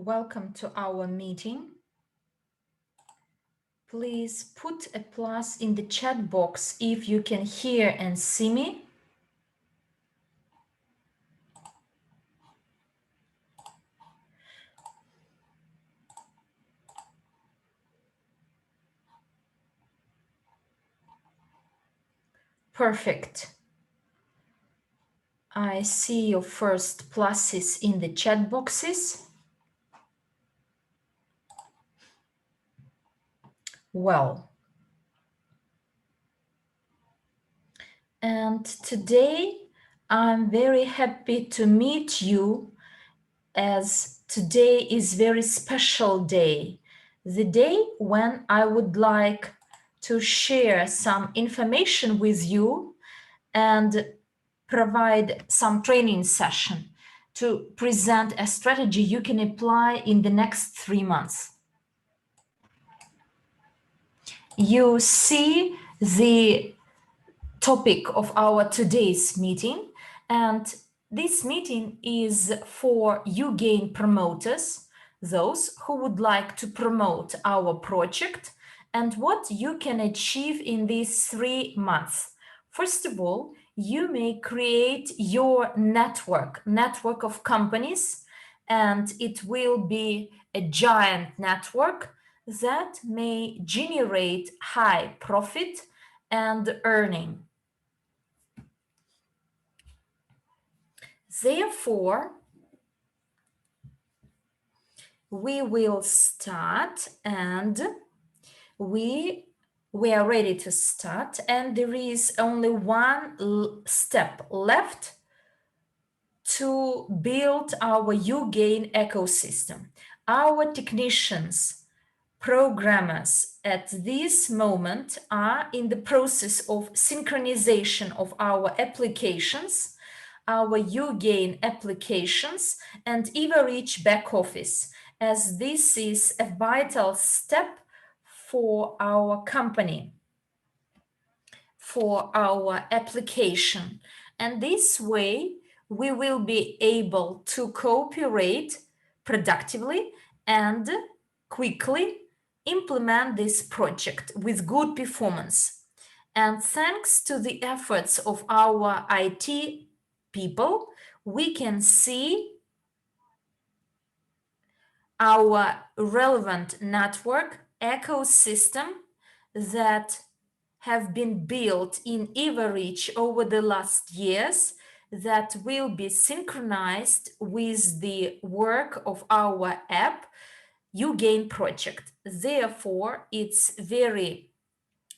Welcome to our meeting. Please put a plus in the chat box if you can hear and see me. Perfect. I see your first pluses in the chat boxes. Well, and today I'm very happy to meet you, as today is very special day, the day when I would like to share some information with you and provide some training session to present a strategy you can apply in the next 3 months. You see the topic of our today's meeting, and this meeting is for uGain promoters, those who would like to promote our project and what you can achieve in these 3 months. First of all, you may create your network of companies, and it will be a giant network that may generate high profit and earning. Therefore, we will start, and we are ready to start, and there is only one step left to build our uGain ecosystem. Our technicians, programmers at this moment are in the process of synchronization of our applications, our uGain applications, and EverReach back office, as this is a vital step for our company, for our application. And this way, we will be able to cooperate productively and quickly implement this project with good performance. And thanks to the efforts of our IT people, we can see our relevant network ecosystem that have been built in EverReach over the last years that will be synchronized with the work of our app uGain project. Therefore, it's very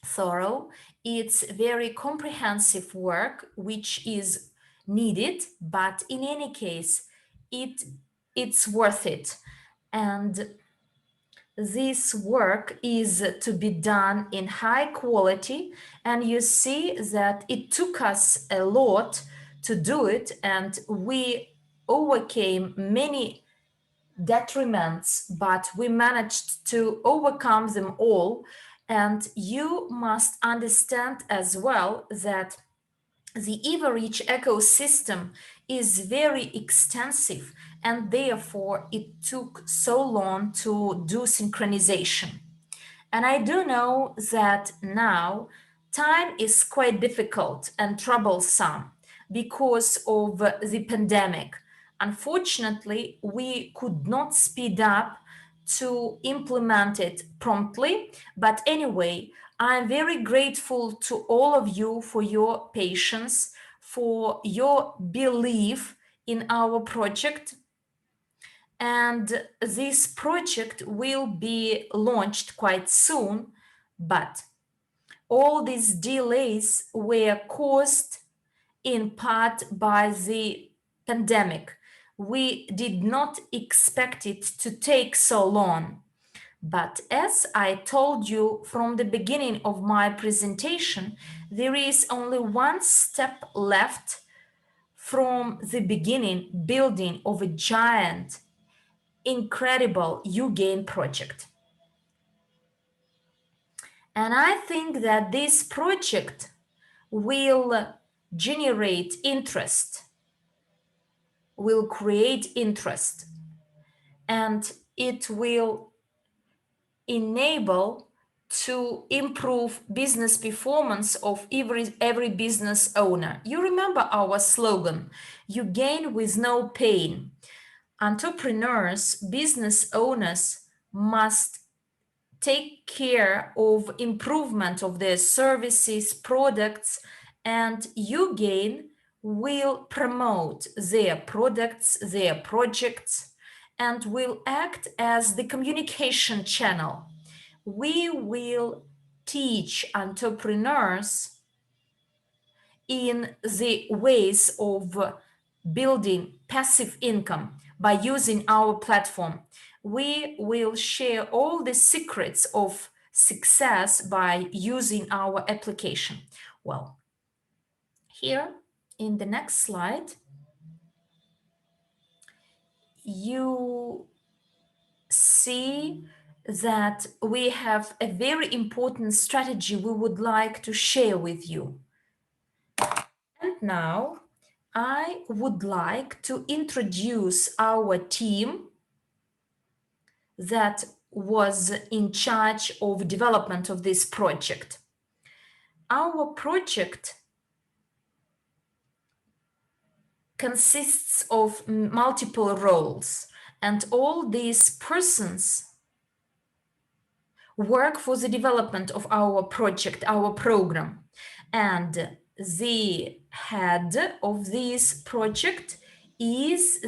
thorough, it's very comprehensive work which is needed, but in any case, it's worth it. And this work is to be done in high quality, and you see that it took us a lot to do it, and we overcame many detriments, but we managed to overcome them all. And you must understand as well that the EverReach ecosystem is very extensive, and therefore it took so long to do synchronization. And I do know that now time is quite difficult and troublesome because of the pandemic. Unfortunately, we could not speed up to implement it promptly. But anyway, I'm very grateful to all of you for your patience, for your belief in our project. And this project will be launched quite soon, but all these delays were caused in part by the pandemic. We did not expect it to take so long. But as I told you from the beginning of my presentation, there is only one step left from the beginning building of a giant, incredible uGain project. And I think that this project will generate interest, will create interest. and it will enable to improve business performance of every business owner. You remember our slogan, you gain with no pain. Entrepreneurs, business owners must take care of improvement of their services, products, and uGain will promote their products, their projects, and will act as the communication channel. We will teach entrepreneurs in the ways of building passive income by using our platform. We will share all the secrets of success by using our application. Well, here in the next slide, you see that we have a very important strategy we would like to share with you. And now I would like to introduce our team that was in charge of development of this project. Our project consists of multiple roles, and all these persons work for the development of our project, our program. And the head of this project is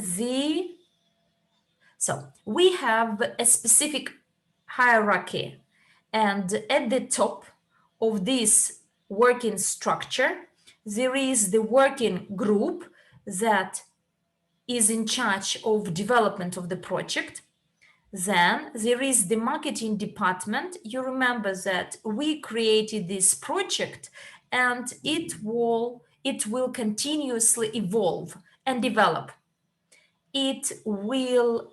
so we have a specific hierarchy, and at the top of this working structure, there is the working group that is in charge of development of the project. Then there is the marketing department. You remember that we created this project and it will continuously evolve and develop. It will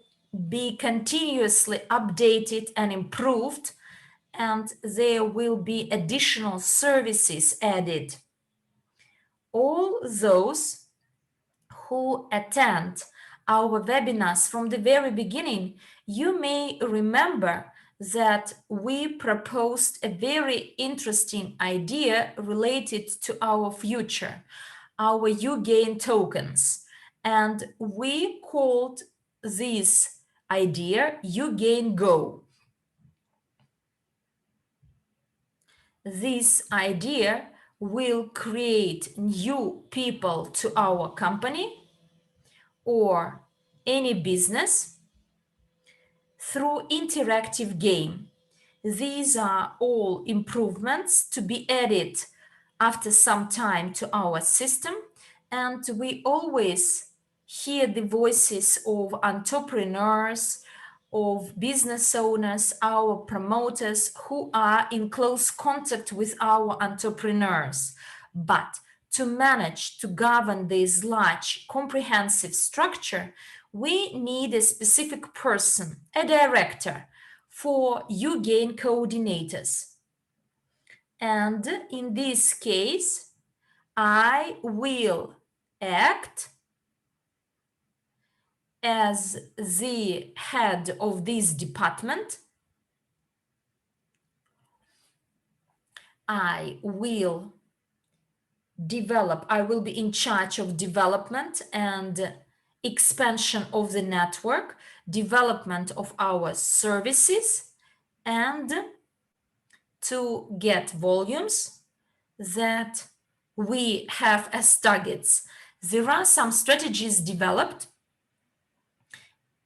be continuously updated and improved, and there will be additional services added. All those who attend our webinars from the very beginning, you may remember that we proposed a very interesting idea related to our future, our uGain tokens. And we called this idea uGain Go. This idea will create new people to our company or any business through interactive game. These are all improvements to be added after some time to our system, and we always hear the voices of entrepreneurs, of business owners, our promoters who are in close contact with our entrepreneurs. But to manage to govern this large comprehensive structure, we need a specific person, a director, for uGain coordinators. And in this case, I will act as the head of this department. I will be in charge of development and expansion of the network, development of our services, and to get volumes that we have as targets. There are some strategies developed,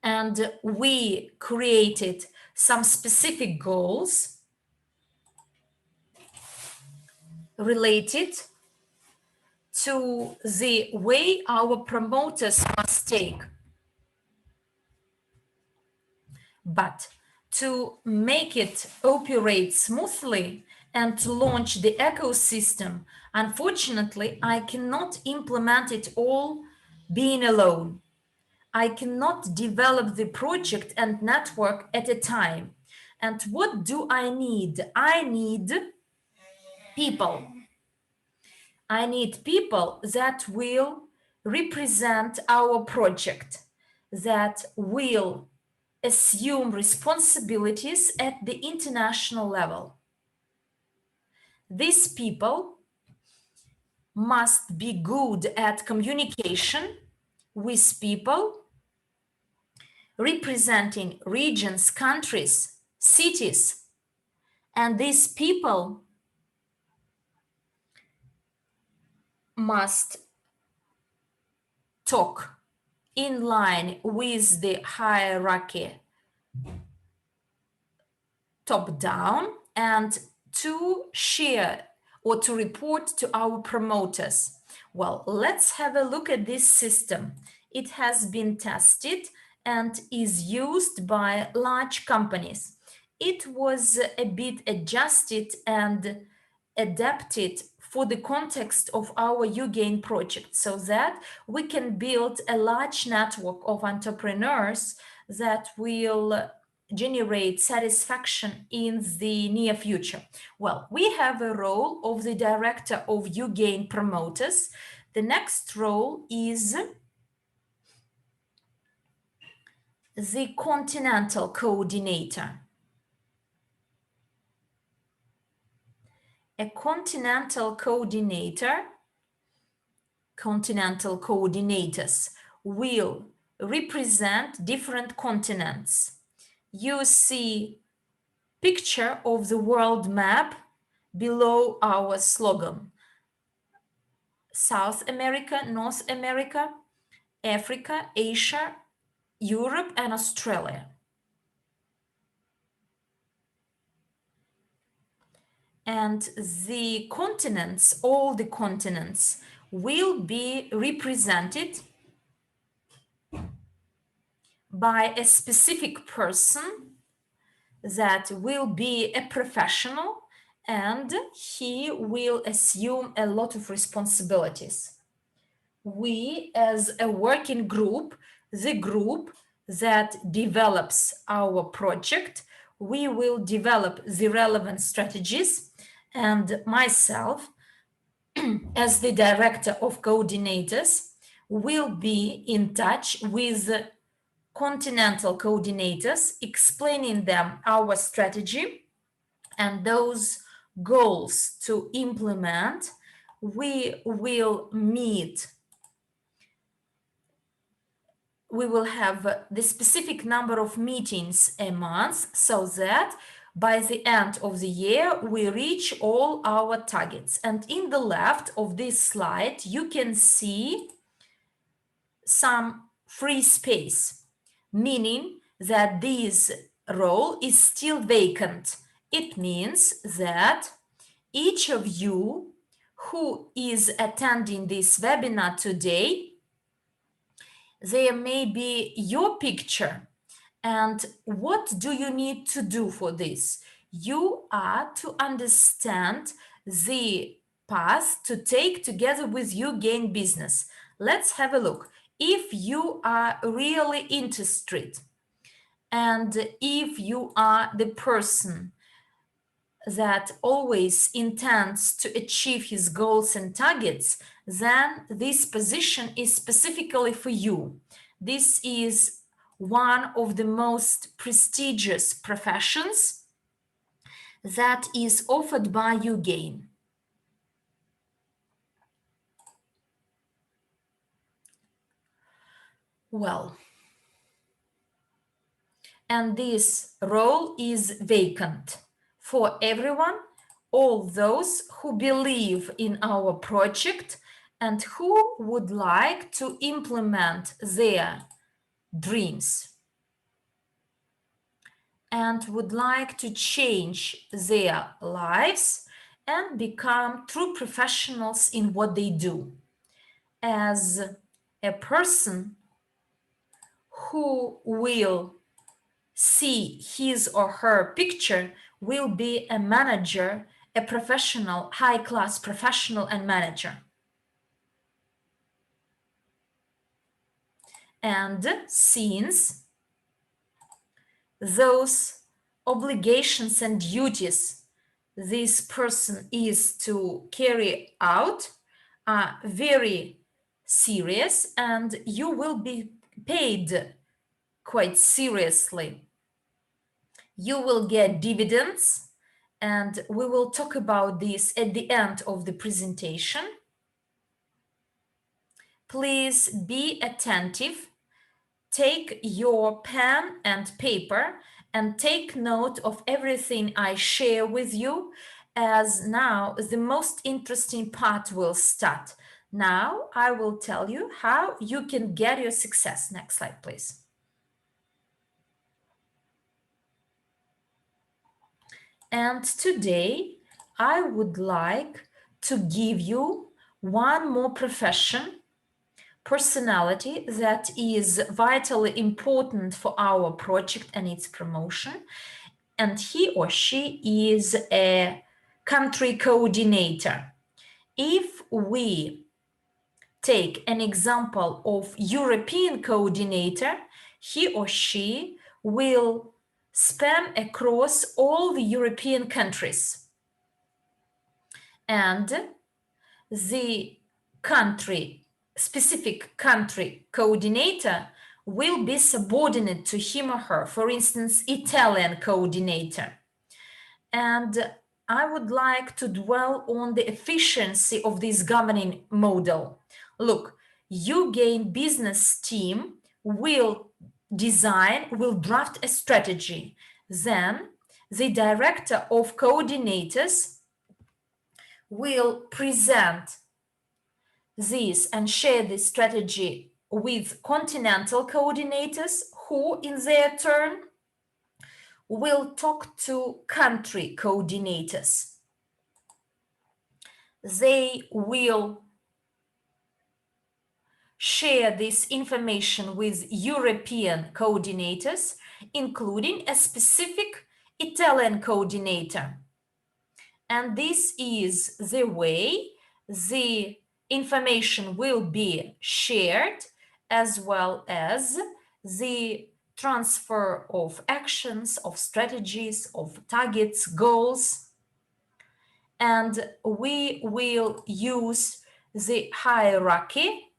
and we created some specific goals related to the way our promoters must take. But to make it operate smoothly and to launch the ecosystem, unfortunately, I cannot implement it all being alone. I cannot develop the project and network at a time. And what do I need? I need people. I need people that will represent our project, that will assume responsibilities at the international level. These people must be good at communication with people representing regions, countries, cities, and these people must talk in line with the hierarchy top down and to share or to report to our promoters. Well, let's have a look at this system. It has been tested and is used by large companies. It was a bit adjusted and adapted for the context of our uGain project so that we can build a large network of entrepreneurs that will generate satisfaction in the near future. Well, we have a role of the director of uGain promoters. The next role is the Continental coordinator. A Continental coordinator, Continental coordinators will represent different continents. You see picture of the world map below our slogan. South America, North America, Africa, Asia, Europe, and Australia. And the continents, all the continents, will be represented by a specific person that will be a professional, and he will assume a lot of responsibilities. We, as a working group, the group that develops our project, we will develop the relevant strategies, and myself, as the director of coordinators, will be in touch with Continental coordinators, explaining them our strategy and those goals to implement. We will meet. We will have the specific number of meetings a month so that by the end of the year, we reach all our targets. And in the left of this slide, you can see some free space, meaning that this role is still vacant. It means that each of you who is attending this webinar today, there may be your picture. And what do you need to do for this? You are to understand the path to take together with uGain business. Let's have a look. If you are really interested and if you are the person that always intends to achieve his goals and targets, then this position is specifically for you. This is one of the most prestigious professions that is offered by uGain. Well, and this role is vacant for everyone, all those who believe in our project and who would like to implement their dreams and would like to change their lives and become true professionals in what they do. As a person who will see his or her picture will be a manager, a professional, high-class professional and manager. And since those obligations and duties this person is to carry out are very serious, and you will be paid quite seriously. You will get dividends, and we will talk about this at the end of the presentation. Please be attentive. Take your pen and paper and take note of everything I share with you, as now the most interesting part will start. Now I will tell you how you can get your success. Next slide, please. And today I would like to give you one more personality that is vitally important for our project and its promotion. And he or she is a country coordinator. If we take an example of European coordinator, he or she will span across all the European countries. And the specific country coordinator will be subordinate to him or her, for instance, Italian coordinator. And I would like to dwell on the efficiency of this governing model. Look, uGain business team will draft a strategy. Then the director of coordinators will present this and share this strategy with Continental coordinators, who in their turn will talk to country coordinators. They will share this information with European coordinators, including a specific Italian coordinator. And this is the way the information will be shared, as well as the transfer of actions, of strategies, of targets, goals. And we will use the hierarchy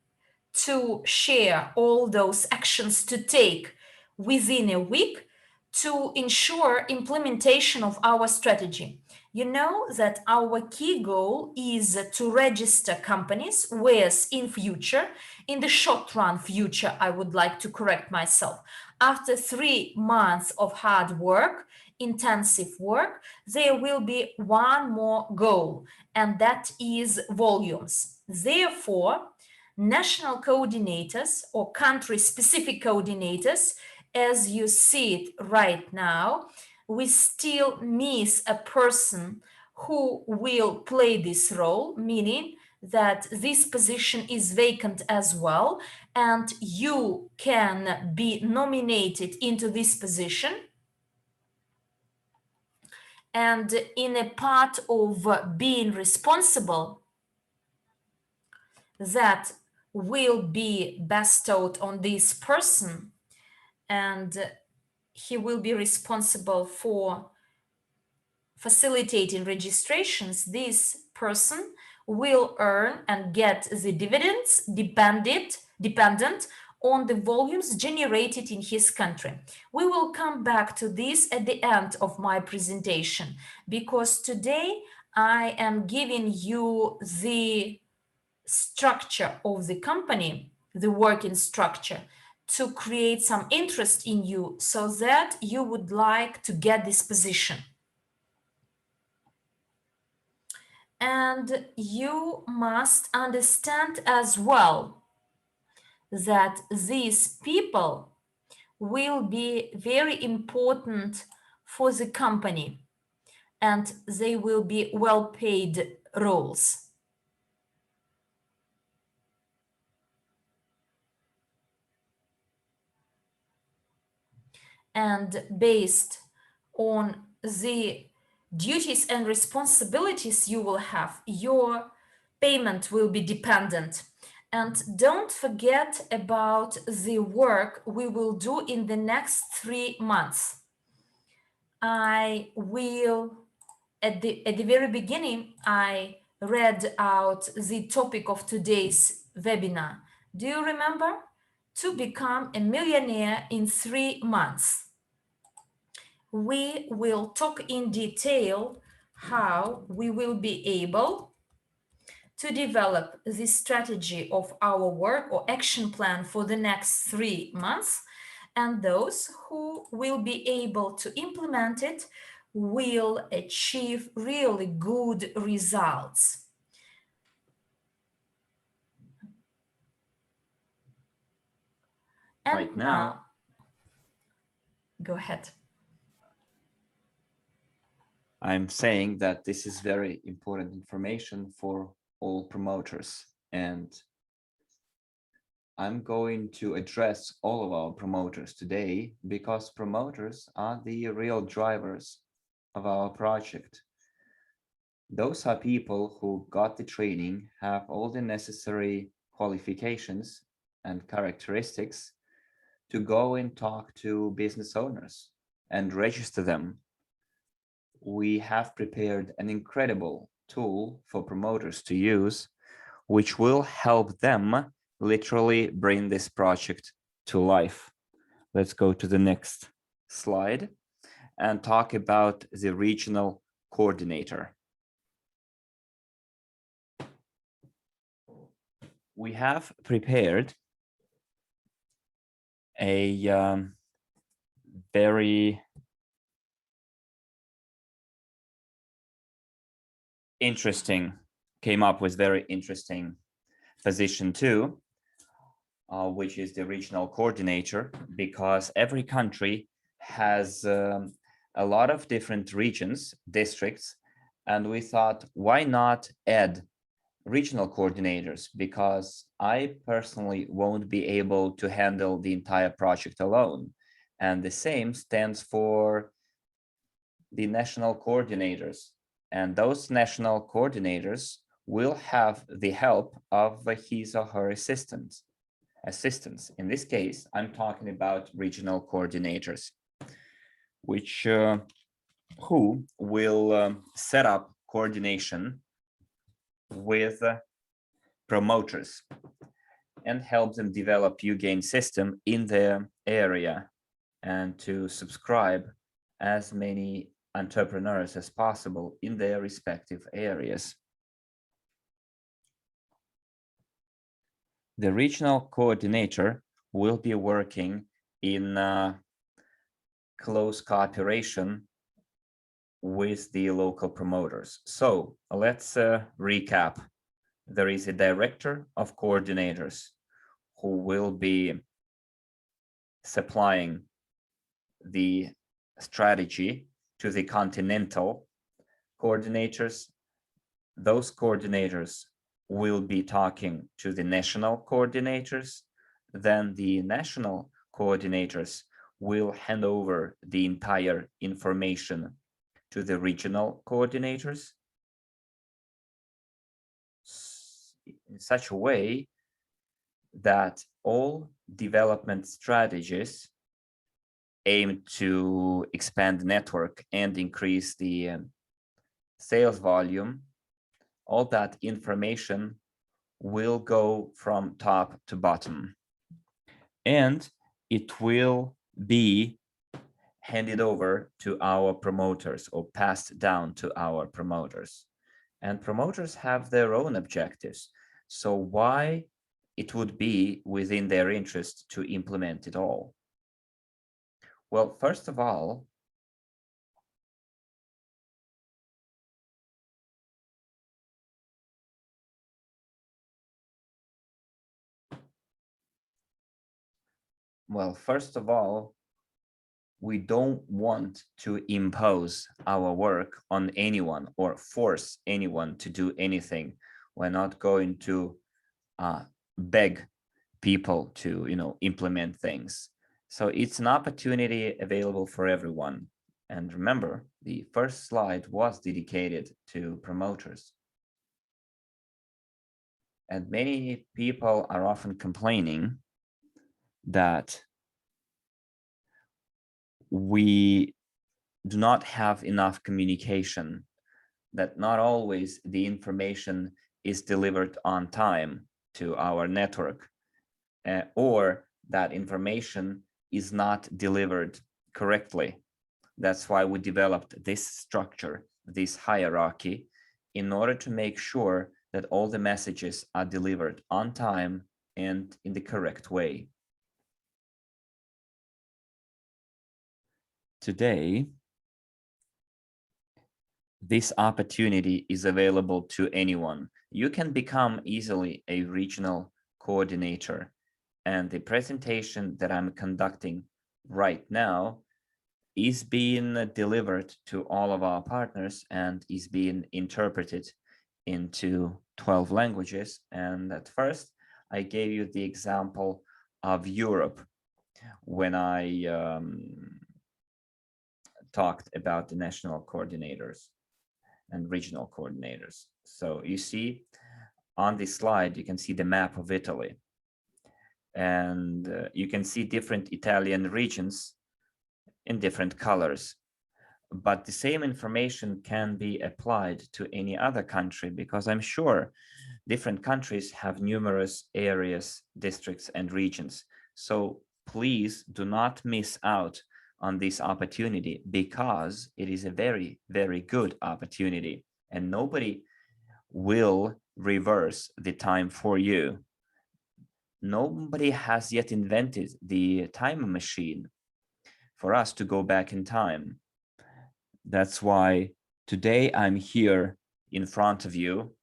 to share all those actions to take within a week to ensure implementation of our strategy. You know that our key goal is to register companies with, in future, in the short run future, I would like to correct myself, after 3 months of hard work, intensive work, there will be one more goal, and that is volumes. Therefore, national coordinators or country-specific coordinators, as you see it right now, we still miss a person who will play this role, meaning that this position is vacant as well, and you can be nominated into this position. And in a part of being responsible that will be bestowed on this person, and he will be responsible for facilitating registrations, this person will earn and get the dividends dependent on the volumes generated in his country. We will come back to this at the end of my presentation, because today I am giving you the structure of the company, the working structure, to create some interest in you so that you would like to get this position. And you must understand as well that these people will be very important for the company, and they will be well-paid roles. And based on the duties and responsibilities you will have, your payment will be dependent. And don't forget about the work we will do in the next 3 months. I will, at the very beginning, I read out the topic of today's webinar. Do you remember? to become a millionaire in 3 months. We will talk in detail how we will be able to develop the strategy of our work or action plan for the next 3 months, and those who will be able to implement it will achieve really good results. And Right now, go ahead. I'm saying that this is very important information for all promoters, and I'm going to address all of our promoters today because promoters are the real drivers of our project. Those are people who got the training, have all the necessary qualifications and characteristics to go and talk to business owners and register them. We have prepared an incredible tool for promoters to use, which will help them literally bring this project to life. Let's go to the next slide and talk about the regional coordinator. We have prepared a very came up with very interesting position too, which is the regional coordinator, because every country has a lot of different regions, districts, and we thought, why not add regional coordinators? Because I personally won't be able to handle the entire project alone. And the same stands for the national coordinators. And those national coordinators will have the help of his or her assistants. In this case, I'm talking about regional coordinators, which who will set up coordination with promoters and help them develop uGain system in their area and to subscribe as many entrepreneurs as possible in their respective areas. The regional coordinator will be working in close cooperation with the local promoters. So let's recap. There is a director of coordinators who will be supplying the strategy to the Continental coordinators. Those coordinators will be talking to the national coordinators. Then the national coordinators will hand over the entire information to the regional coordinators in such a way that all development strategies aim to expand the network and increase the sales volume, all that information will go from top to bottom. And it will be handed over to our promoters or passed down to our promoters. And promoters have their own objectives. So why it would be within their interest to implement it all? Well, first of all, we don't want to impose our work on anyone or force anyone to do anything. We're not going to beg people to, implement things. So it's an opportunity available for everyone. And remember, the first slide was dedicated to promoters. And many people are often complaining that we do not have enough communication, that not always the information is delivered on time to our network, or that information is not delivered correctly. That's why we developed this structure, this hierarchy, in order to make sure that all the messages are delivered on time and in the correct way. Today, this opportunity is available to anyone. You can become easily a regional coordinator. And the presentation that I'm conducting right now is being delivered to all of our partners and is being interpreted into 12 languages. And at first, I gave you the example of Europe when I talked about the national coordinators and regional coordinators. So you see on this slide, you can see the map of Italy. And you can see different Italian regions in different colors. But the same information can be applied to any other country, because I'm sure different countries have numerous areas, districts, and regions. So please do not miss out on this opportunity, because it is a very, very good opportunity, and nobody will reverse the time for you. Nobody has yet invented the time machine for us to go back in time. That's why today I'm here in front of you,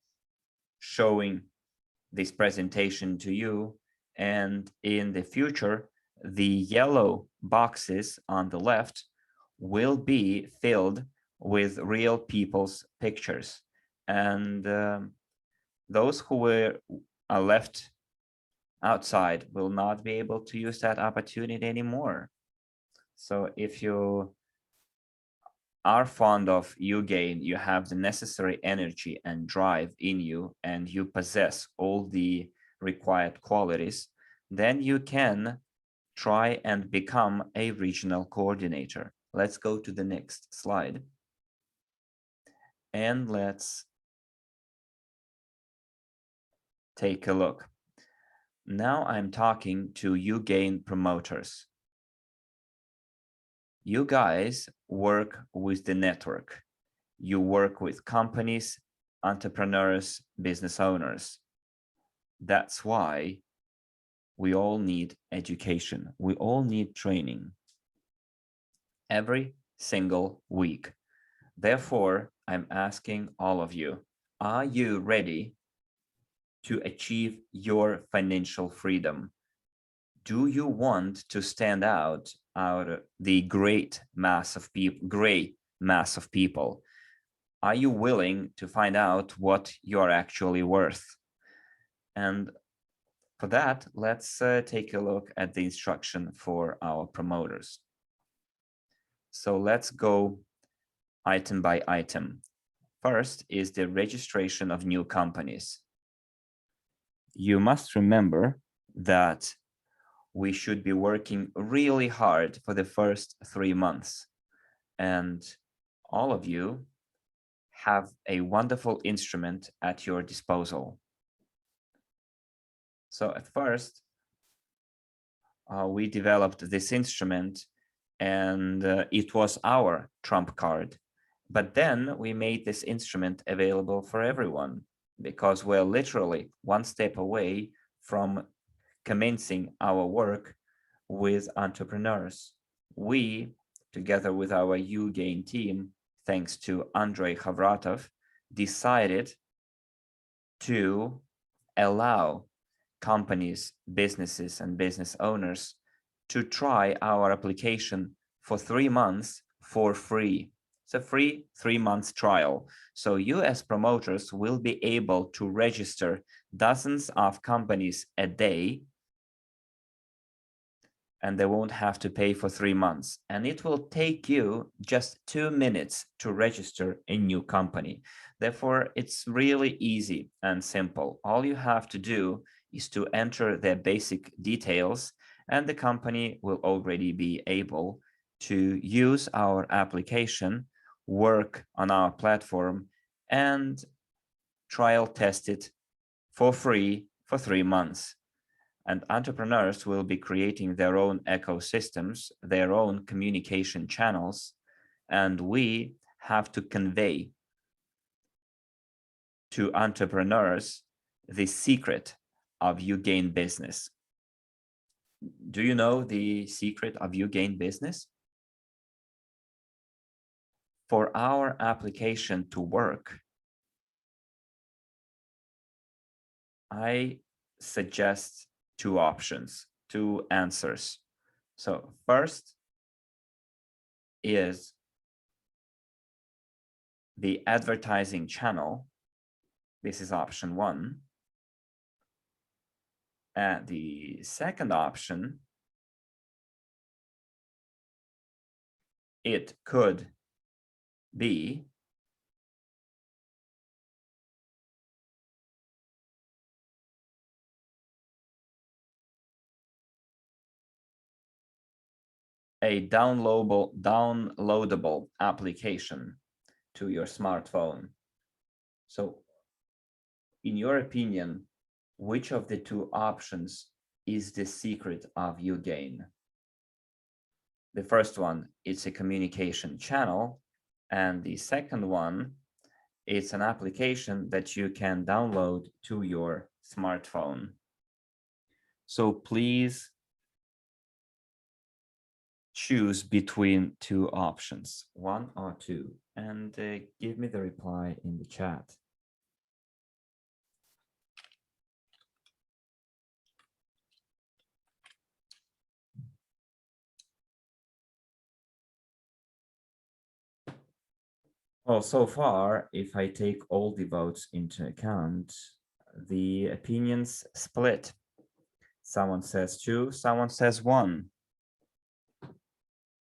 showing this presentation to you. And in the future, the yellow boxes on the left will be filled with real people's pictures. And those who are left outside will not be able to use that opportunity anymore. So if you are fond of uGain, you have the necessary energy and drive in you, and you possess all the required qualities, then you can try and become a regional coordinator. Let's go to the next slide. And let's take a look. Now I'm talking to uGain promoters. You guys work with the network. You work with companies, entrepreneurs, business owners. That's why we all need education. We all need training every single week. Therefore, I'm asking all of you, are you ready to achieve your financial freedom? Do you want to stand out of the gray mass of people? Are you willing to find out what you're actually worth? And for that, let's take a look at the instruction for our promoters. So let's go item by item. First is the registration of new companies. You must remember that we should be working really hard for the first 3 months. And all of you have a wonderful instrument at your disposal. So at first, we developed this instrument, and it was our trump card. But then we made this instrument available for everyone, because we're literally one step away from commencing our work with entrepreneurs. We, together with our uGain team, thanks to Andrei Khavratov, decided to allow companies, businesses, and business owners to try our application for 3 months for free. It's a free 3-month trial. So you as promoters will be able to register dozens of companies a day, and they won't have to pay for 3 months. And it will take you just 2 minutes to register a new company. Therefore, it's really easy and simple. All you have to do is to enter their basic details, and the company will already be able to use our application, work on our platform, and trial test it for free for 3 months. And entrepreneurs will be creating their own ecosystems, their own communication channels, and we have to convey to entrepreneurs the secret of uGain business. Do you know the secret of uGain business? For our application to work, I suggest two options, two answers. So first is the advertising channel. This is option one. And the second option, it could be a downloadable application to your smartphone. So in your opinion, which of the two options is the secret of uGain? The first one, it's a communication channel, and the second one, it's an application that you can download to your smartphone. So please choose between two options, one or two, and give me the reply in the chat. Well, so far, if I take all the votes into account, the opinions split. Someone says two, someone says one.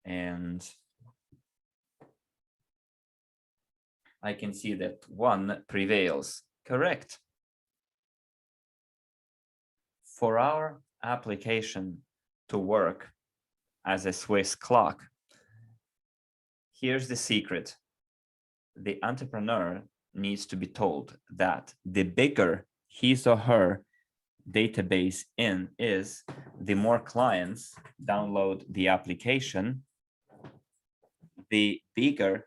And I can see that one prevails. Correct. For our application to work as a Swiss clock, here's the secret. The entrepreneur needs to be told that the bigger his or her database is, the more clients download the application, the bigger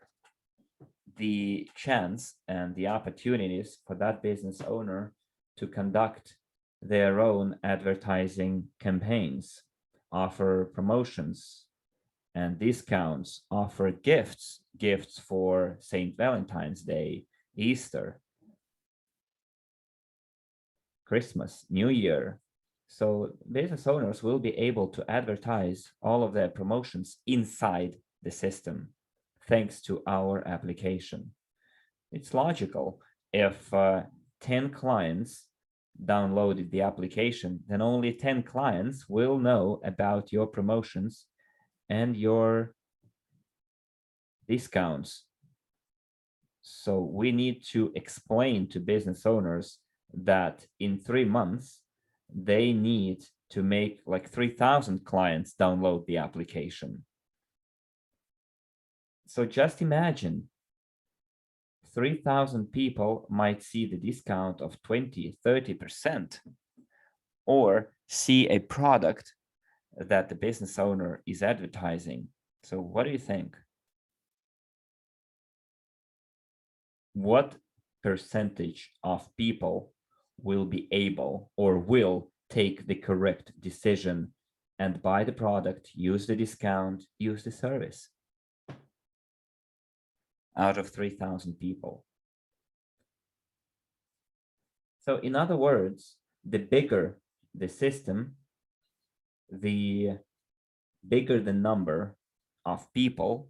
the chance and the opportunities for that business owner to conduct their own advertising campaigns, offer promotions and discounts, offer gifts for St. Valentine's Day, Easter, Christmas, New Year. So business owners will be able to advertise all of their promotions inside the system, thanks to our application. It's logical. If 10 clients downloaded the application, then only 10 clients will know about your promotions and your discounts. So we need to explain to business owners that in 3 months, they need to make like 3,000 clients download the application. So just imagine 3,000 people might see the discount of 20, 30%, or see a product that the business owner is advertising. So what do you think? What percentage of people will be able or will take the correct decision and buy the product, use the discount, use the service? Out of 3,000 people. So in other words, the bigger the system, the bigger the number of people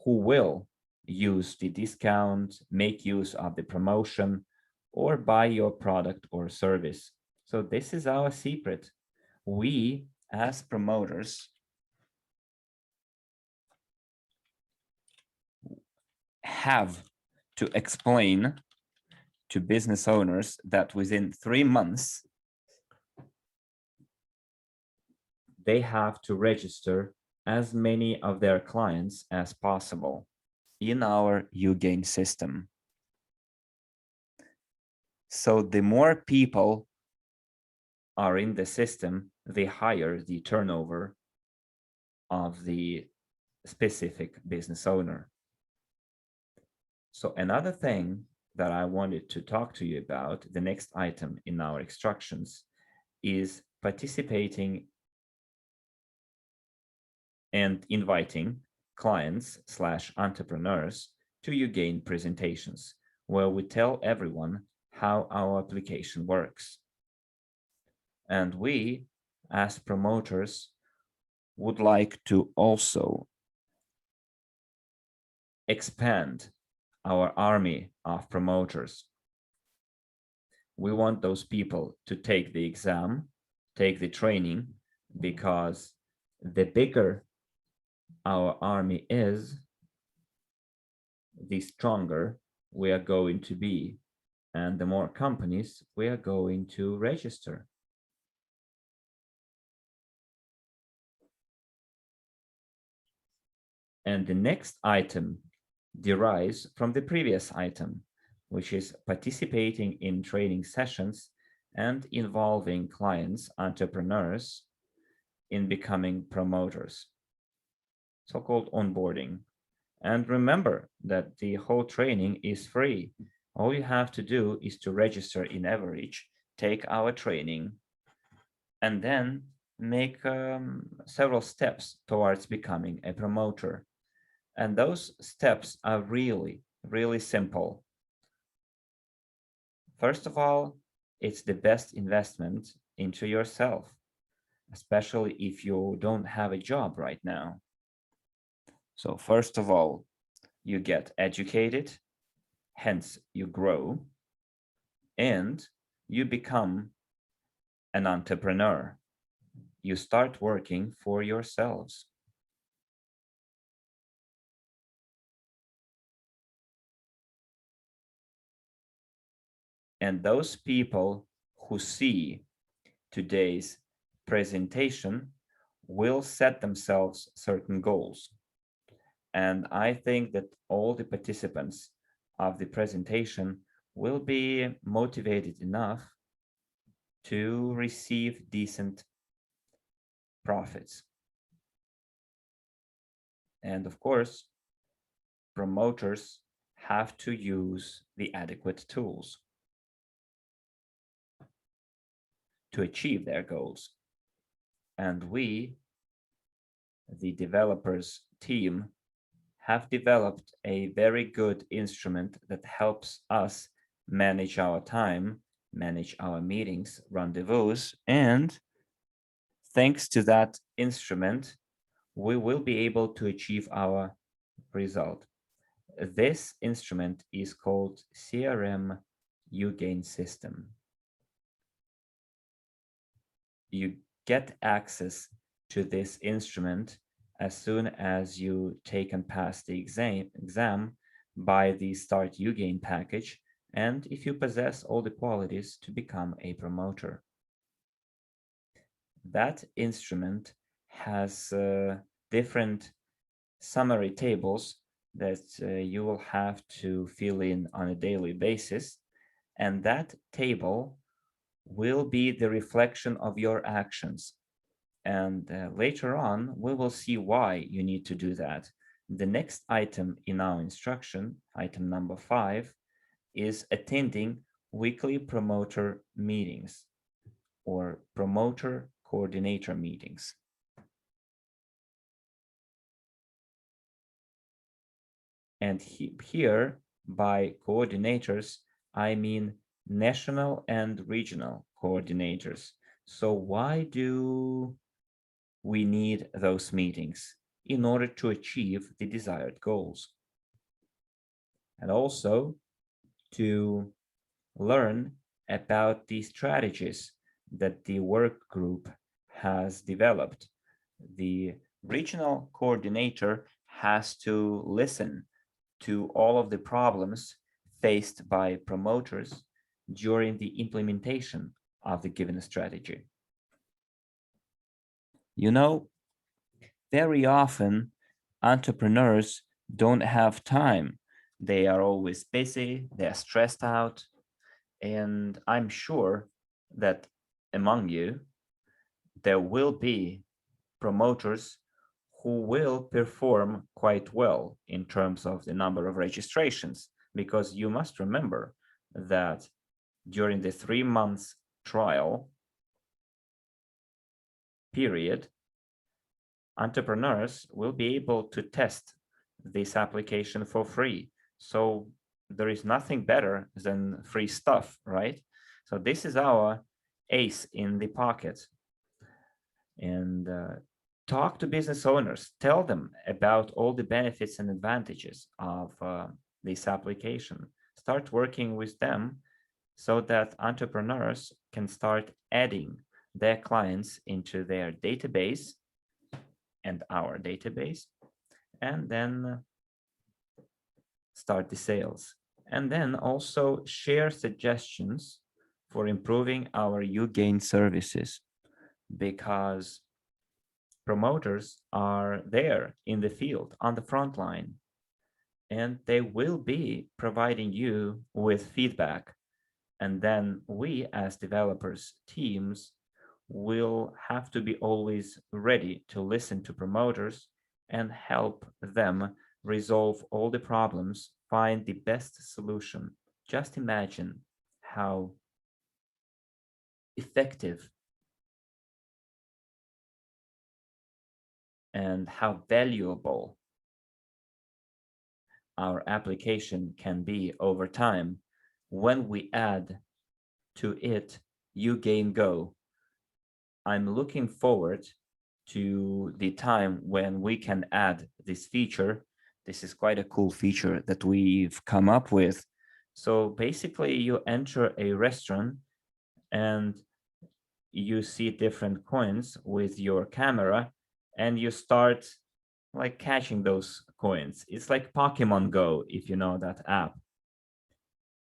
who will use the discount, make use of the promotion, or buy your product or service. So this is our secret. We, as promoters, have to explain to business owners that within 3 months, they have to register as many of their clients as possible in our uGain system. So the more people are in the system, the higher the turnover of the specific business owner. So another thing that I wanted to talk to you about, the next item in our instructions, is participating and inviting clients/entrepreneurs to uGain presentations, where we tell everyone how our application works. And we, as promoters, would like to also expand our army of promoters. We want those people to take the exam, take the training, because the bigger our army is, the stronger we are going to be, and the more companies we are going to register. And the next item derives from the previous item, which is participating in training sessions and involving clients, entrepreneurs in becoming promoters, so-called onboarding. And remember that the whole training is free. All you have to do is to register in average, take our training, and then make several steps towards becoming a promoter. And those steps are really, really simple. First of all, it's the best investment into yourself, especially if you don't have a job right now. So first of all, you get educated, hence you grow, and you become an entrepreneur. You start working for yourselves. And those people who see today's presentation will set themselves certain goals. And I think that all the participants of the presentation will be motivated enough to receive decent profits. And of course, promoters have to use the adequate tools to achieve their goals. And we, the developers team, have developed a very good instrument that helps us manage our time, manage our meetings, rendezvous, and thanks to that instrument, we will be able to achieve our result. This instrument is called CRM uGain system. You get access to this instrument as soon as you take and pass the exam by the Start uGain package, and if you possess all the qualities to become a promoter. That instrument has different summary tables that you will have to fill in on a daily basis, and that table will be the reflection of your actions. And later on, we will see why you need to do that. The next item in our instruction, item number 5, is attending weekly promoter meetings or promoter coordinator meetings. And here, by coordinators, I mean national and regional coordinators. So why do we need those meetings? In order to achieve the desired goals. And also to learn about the strategies that the work group has developed. The regional coordinator has to listen to all of the problems faced by promoters during the implementation of the given strategy. You know, very often entrepreneurs don't have time. They are always busy, they're stressed out, and I'm sure that among you, there will be promoters who will perform quite well in terms of the number of registrations, because you must remember that during the 3 months trial period, entrepreneurs will be able to test this application for free. So there is nothing better than free stuff, right? So this is our ace in the pocket. And talk to business owners, tell them about all the benefits and advantages of this application. Start working with them so that entrepreneurs can start adding their clients into their database and our database, and then start the sales. And then also share suggestions for improving our uGain services, because promoters are there in the field on the front line, and they will be providing you with feedback. And then we as developers teams will have to be always ready to listen to promoters and help them resolve all the problems, find the best solution. Just imagine how effective and how valuable our application can be over time when we add to it uGain Go. I'm looking forward to the time when we can add this feature. This is quite a cool feature that we've come up with. So basically you enter a restaurant and you see different coins with your camera, and you start like catching those coins. It's like Pokemon Go, if you know that app.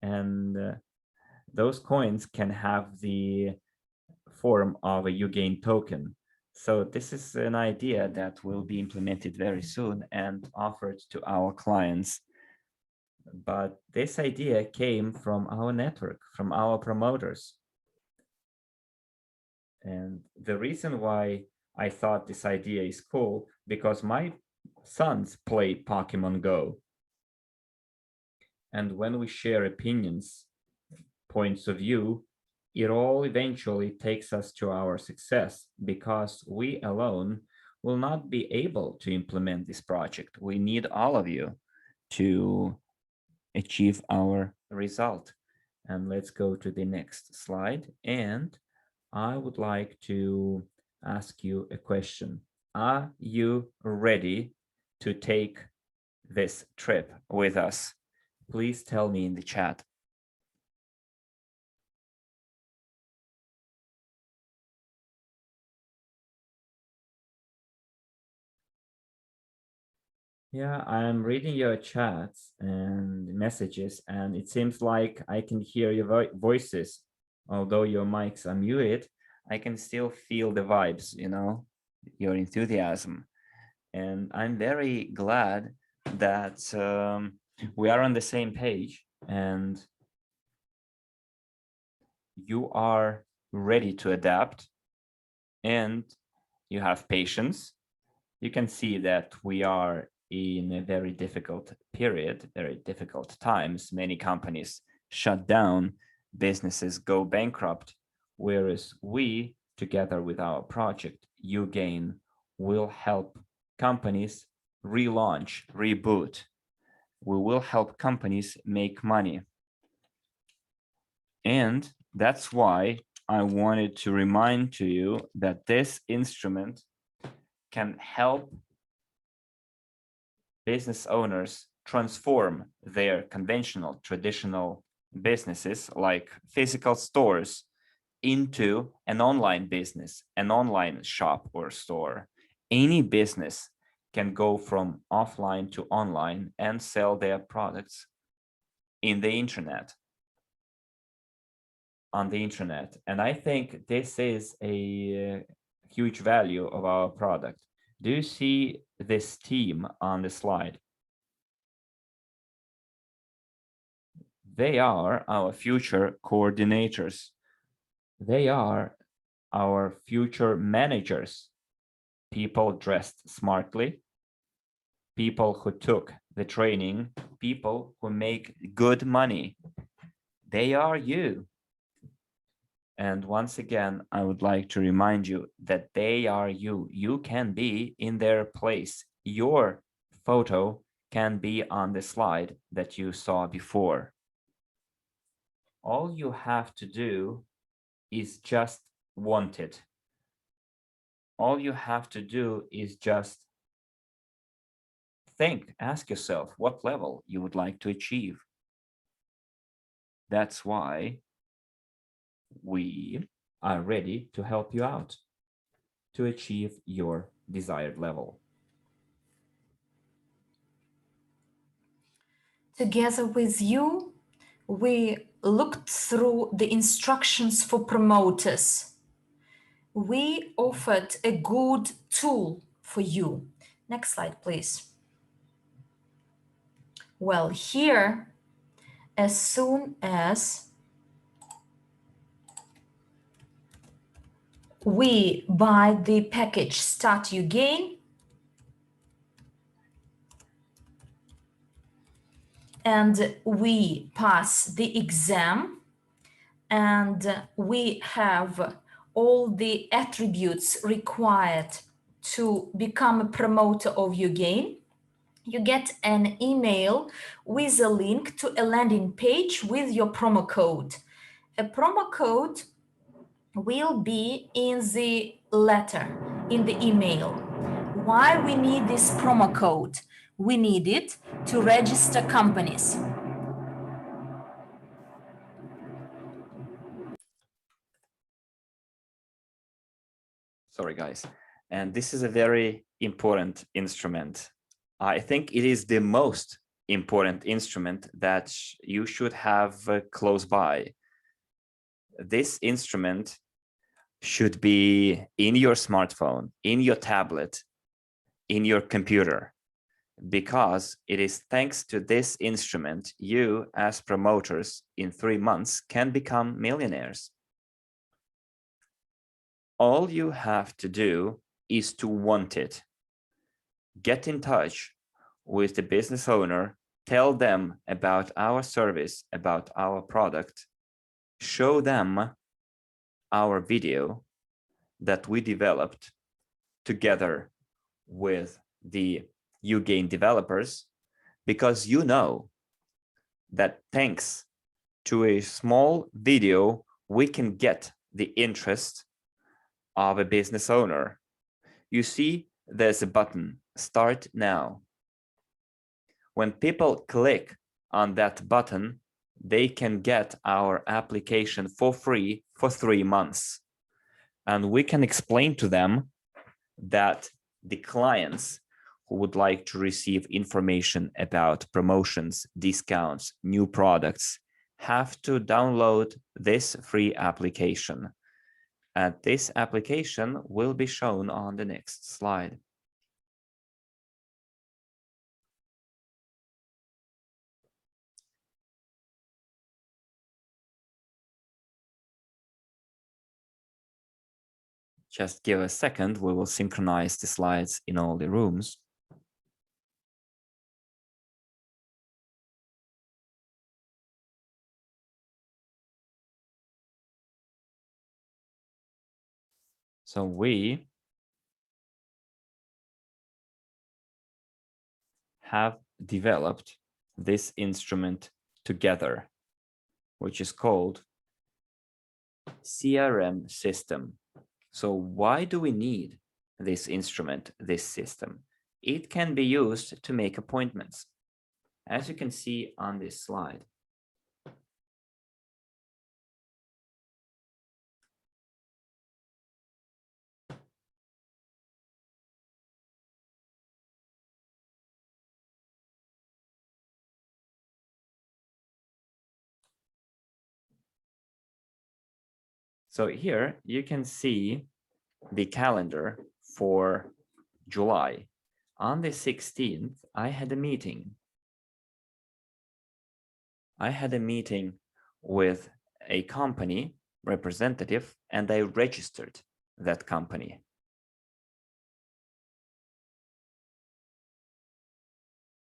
And those coins can have the form of a uGain token. So this is an idea that will be implemented very soon and offered to our clients. But this idea came from our network, from our promoters. And the reason why I thought this idea is cool, because my sons play Pokemon Go. And when we share opinions, points of view, it all eventually takes us to our success, because we alone will not be able to implement this project. We need all of you to achieve our result. And let's go to the next slide. And I would like to ask you a question. Are you ready to take this trip with us? Please tell me in the chat. Yeah, I'm reading your chats and messages, and it seems like I can hear your voices. Although your mics are muted, I can still feel the vibes, your enthusiasm. And I'm very glad that we are on the same page and you are ready to adapt and you have patience. You can see that we are in a very difficult period, very difficult times. Many companies shut down, businesses go bankrupt, whereas we, together with our project, uGain, will help companies relaunch, reboot. We will help companies make money. And that's why I wanted to remind to you that this instrument can help business owners transform their conventional, traditional businesses like physical stores into an online business, an online shop or store. Any business can go from offline to online and sell their products in the internet, on the internet. And I think this is a huge value of our product. Do you see this team on the slide? They are our future coordinators. They are our future managers, people dressed smartly, people who took the training, people who make good money. They are you. And once again, I would like to remind you that they are you. You can be in their place. Your photo can be on the slide that you saw before. All you have to do is just want it. All you have to do is just think, ask yourself what level you would like to achieve. That's why we are ready to help you out to achieve your desired level. Together with you, we looked through the instructions for promoters. We offered a good tool for you. Next slide, please. Well, here, as soon as we buy the package Start uGain, and we pass the exam, and we have all the attributes required to become a promoter of uGain, you get an email with a link to a landing page with your promo code. A promo code will be in the letter, in the email. Why we need this promo code? We need it to register companies. Sorry, guys. And this is a very important instrument. I think it is the most important instrument that you should have close by. This instrument should be in your smartphone, in your tablet, in your computer, because it is thanks to this instrument you as promoters in 3 months can become millionaires. All you have to do is to want it. Get in touch with the business owner, tell them about our service, about our product, show them our video that we developed together with the uGain developers, because you know that thanks to a small video, we can get the interest of a business owner. You see, there's a button, Start Now. When people click on that button, they can get our application for free for 3 months. And we can explain to them that the clients who would like to receive information about promotions, discounts, new products, have to download this free application. And this application will be shown on the next slide. Just give a second, we will synchronize the slides in all the rooms. So we have developed this instrument together, which is called CRM system. So why do we need this instrument, this system? It can be used to make appointments, as you can see on this slide. So here you can see the calendar for July. On the 16th, I had a meeting. I had a meeting with a company representative and I registered that company.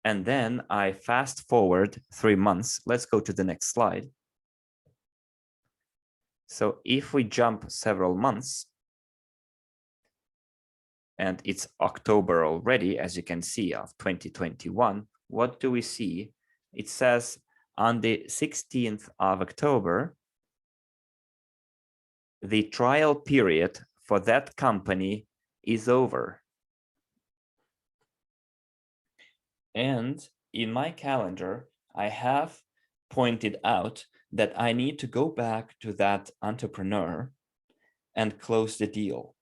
And then I fast forward 3 months. Let's go to the next slide. So if we jump several months, and it's October already, as you can see, of 2021, what do we see? It says on the 16th of October, the trial period for that company is over. And in my calendar, I have pointed out that I need to go back to that entrepreneur and close the deal.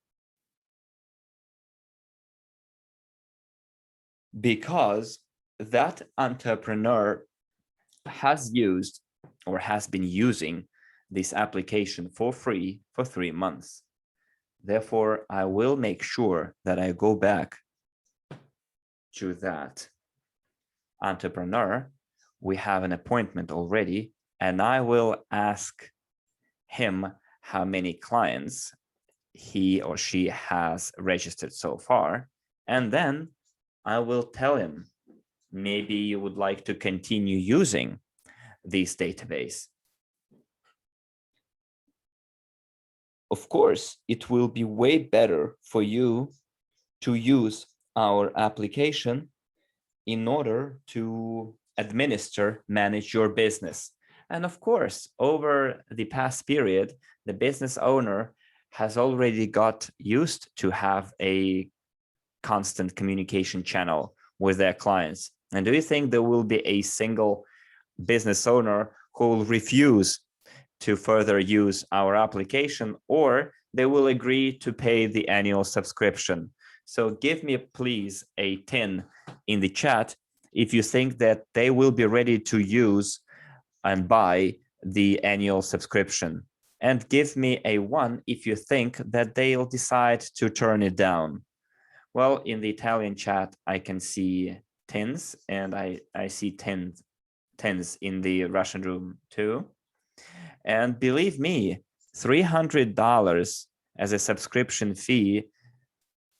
Because that entrepreneur has used or has been using this application for free for 3 months. Therefore, I will make sure that I go back to that entrepreneur. We have an appointment already, and I will ask him how many clients he or she has registered so far. And then I will tell him, maybe you would like to continue using this database. Of course, it will be way better for you to use our application in order to manage your business. And of course, over the past period, the business owner has already got used to have a constant communication channel with their clients. And do you think there will be a single business owner who will refuse to further use our application, or they will agree to pay the annual subscription? So give me please a 10 in the chat if you think that they will be ready to use and buy the annual subscription. And give me a 1 if you think that they'll decide to turn it down. Well, in the Italian chat, I can see 10s, and I see 10s in the Russian room too. And believe me, $300 as a subscription fee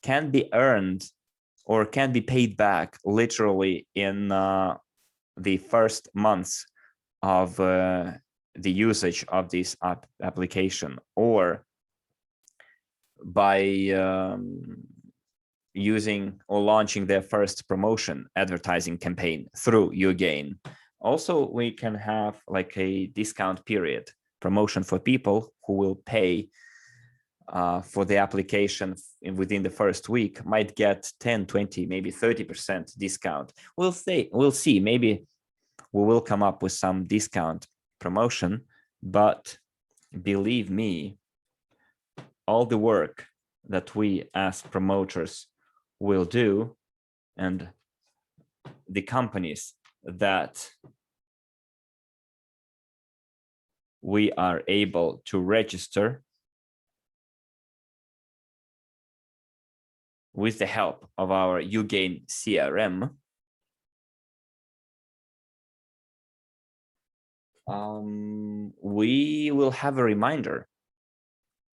can be earned or can be paid back literally in the first months of the usage of this application, or by using or launching their first promotion advertising campaign through uGain. Also, we can have like a discount period promotion for people who will pay for the application within the first week, might get 10, 20, maybe 30% discount. We'll see, maybe we will come up with some discount promotion, but believe me, all the work that we as promoters will do, and the companies that we are able to register with the help of our uGain CRM, we will have a reminder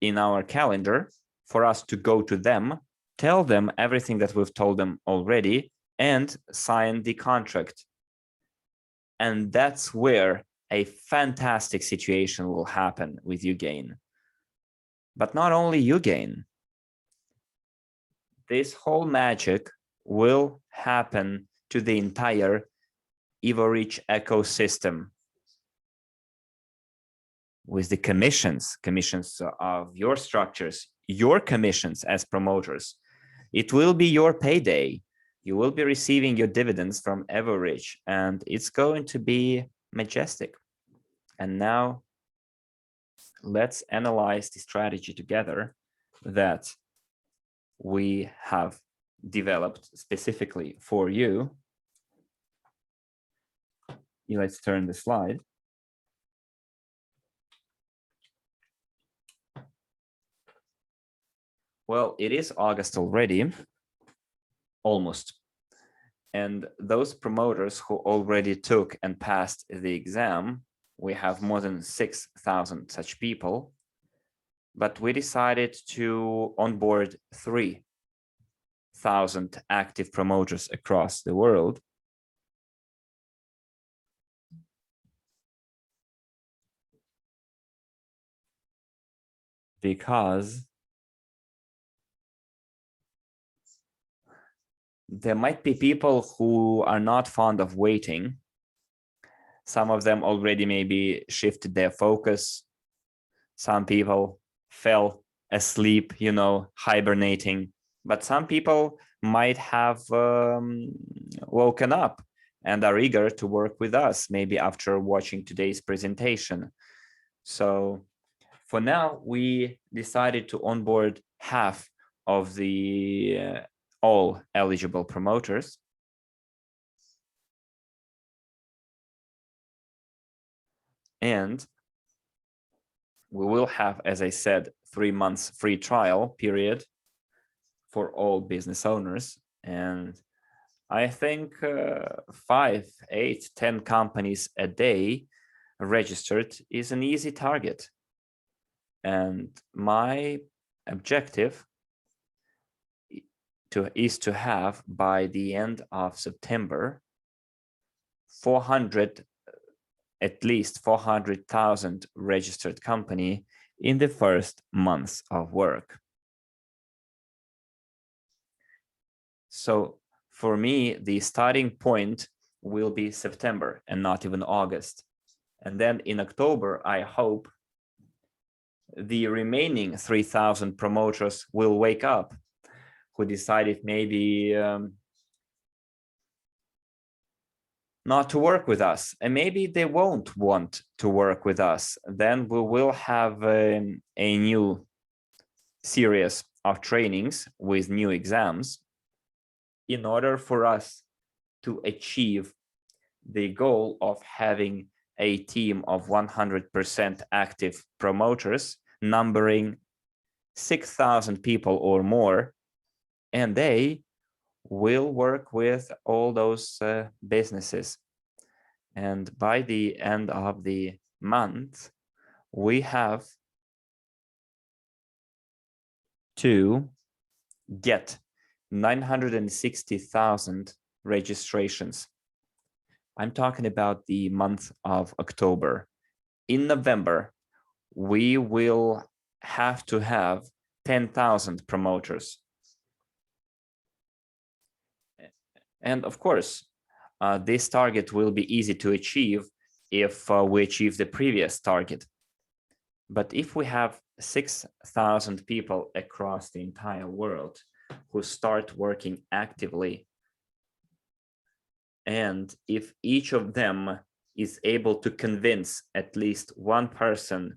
in our calendar for us to go to them, tell them everything that we've told them already, and sign the contract. And that's where a fantastic situation will happen with uGain. But not only uGain. This whole magic will happen to the entire EvoReach ecosystem, with the commissions of your structures, your commissions as promoters. It will be your payday. You will be receiving your dividends from EvoReach, and it's going to be majestic. And now let's analyze the strategy together that we have developed specifically for you. Let's turn the slide. Well, it is August already, almost. And those promoters who already took and passed the exam, we have more than 6,000 such people. but we decided to onboard 3,000 active promoters across the world. Because there might be people who are not fond of waiting. Some of them already maybe shifted their focus. Some people fell asleep, hibernating. But some people might have woken up and are eager to work with us, maybe after watching today's presentation. So for now, we decided to onboard half of the all eligible promoters. And we will have, as I said, 3 months free trial period for all business owners. And I think 5, 8, 10 companies a day registered is an easy target. And my objective is to have, by the end of September, at least 400,000 registered company in the first months of work. So for me, the starting point will be September and not even August. And then in October, I hope the remaining 3,000 promoters will wake up, who decided maybe not to work with us, and maybe they won't want to work with us. Then we will have a new series of trainings with new exams in order for us to achieve the goal of having a team of 100% active promoters, numbering 6,000 people or more, and they will work with all those businesses. And by the end of the month, we have to get 960,000 registrations. I'm talking about the month of October. In November, we will have to have 10,000 promoters. And of course, this target will be easy to achieve if we achieve the previous target. But if we have 6,000 people across the entire world who start working actively, and if each of them is able to convince at least one person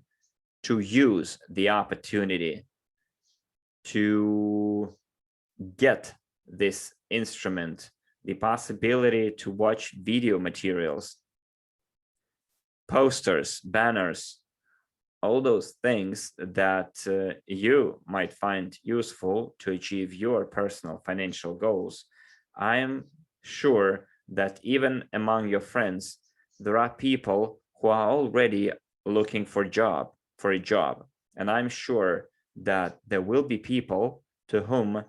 to use the opportunity to get this instrument, the possibility to watch video materials, posters, banners, all those things that you might find useful to achieve your personal financial goals. I am sure that even among your friends, there are people who are already looking for a job. And I'm sure that there will be people to whom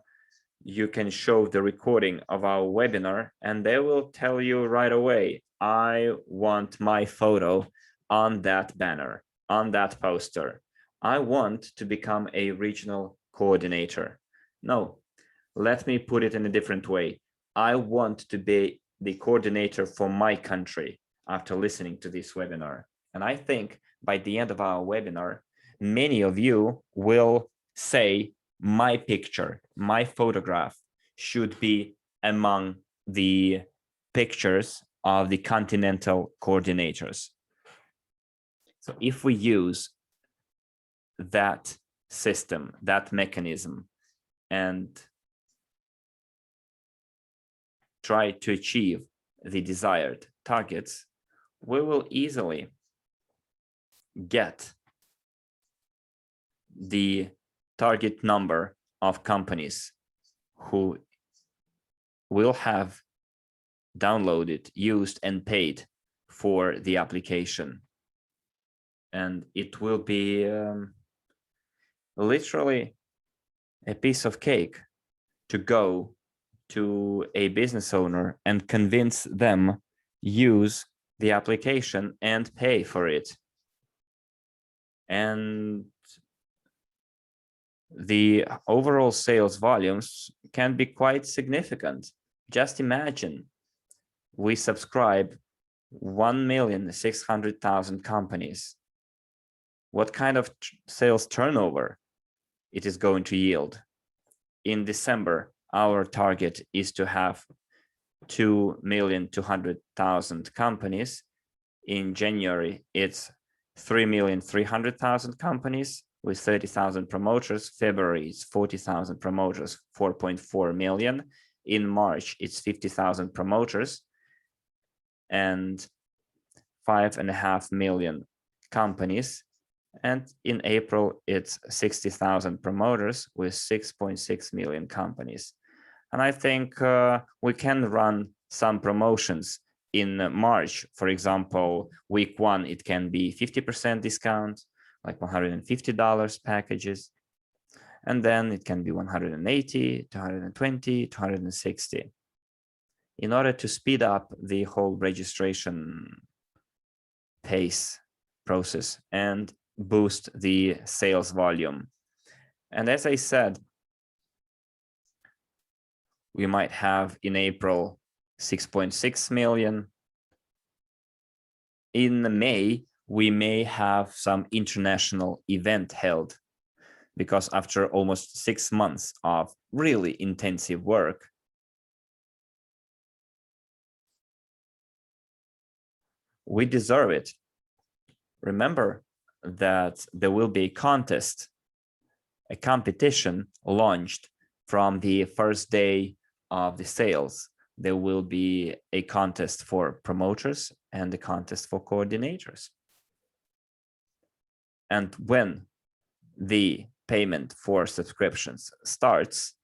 you can show the recording of our webinar, and they will tell you right away, I want my photo on that banner, on that poster. I want to become a regional coordinator. No, let me put it in a different way. I want to be the coordinator for my country after listening to this webinar. And I think by the end of our webinar, many of you will say, my picture, my photograph should be among the pictures of the Continental coordinators. So if we use that system, that mechanism, and try to achieve the desired targets, we will easily get the target number of companies who will have downloaded, used, and paid for the application. And it will be literally a piece of cake to go to a business owner and convince them use the application and pay for it. And the overall sales volumes can be quite significant. Just imagine we subscribe 1,600,000 companies. What kind of sales turnover it is going to yield? In December, our target is to have 2,200,000 companies. In January, it's 3,300,000 companies with 30,000 promoters. February, it's 40,000 promoters, 4.4 million. In March, it's 50,000 promoters and 5.5 million companies. And in April, it's 60,000 promoters with 6.6 million companies. And I think we can run some promotions in March. For example, week 1, it can be 50% discount, like $150 packages. And then it can be 180, 220, 260. In order to speed up the whole registration pace process and boost the sales volume. And as I said, we might have in April 6.6 million. In May, we may have some international event held, because after almost 6 months of really intensive work, we deserve it. Remember that there will be a contest, a competition launched from the first day of the sales. There will be a contest for promoters and a contest for coordinators. And when the payment for subscriptions starts,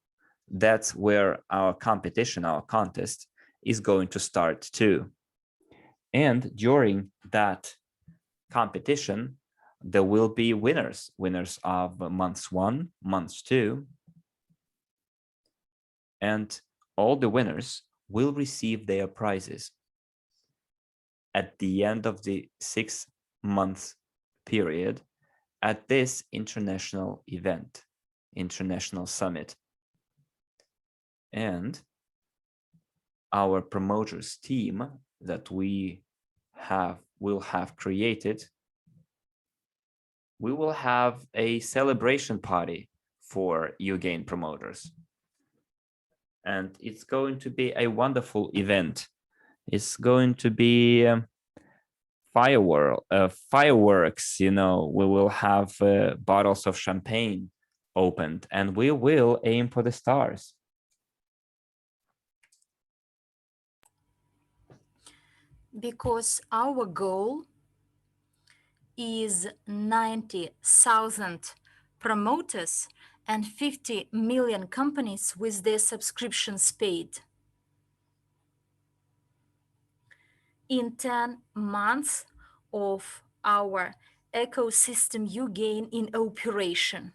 that's where our competition, our contest is going to start too. And during that competition, there will be winners of months 1, months 2, and all the winners will receive their prizes at the end of the 6 months period at this international event, international summit. And our promoters team that we will have created, we will have a celebration party for uGain promoters. And it's going to be a wonderful event. It's going to be fireworks, you know. We will have bottles of champagne opened, and we will aim for the stars. Because our goal is 90,000 promoters and 50 million companies with their subscriptions paid. In 10 months of our ecosystem uGain in operation,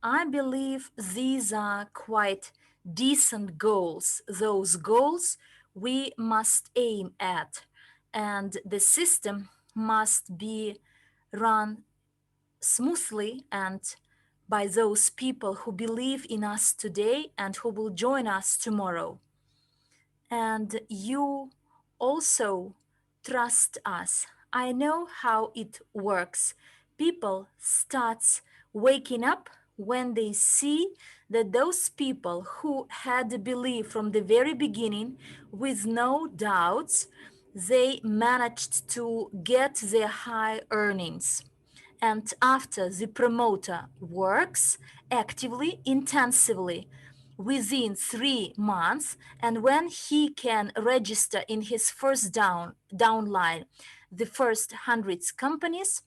I believe these are quite decent goals. Those goals we must aim at, and the system must be run smoothly and by those people who believe in us today and who will join us tomorrow. And you also trust us. I know how it works. People start waking up when they see that those people who had a belief from the very beginning with no doubts, they managed to get their high earnings. And after the promoter works actively, intensively, within 3 months, and when he can register in his first downline the first 100 companies,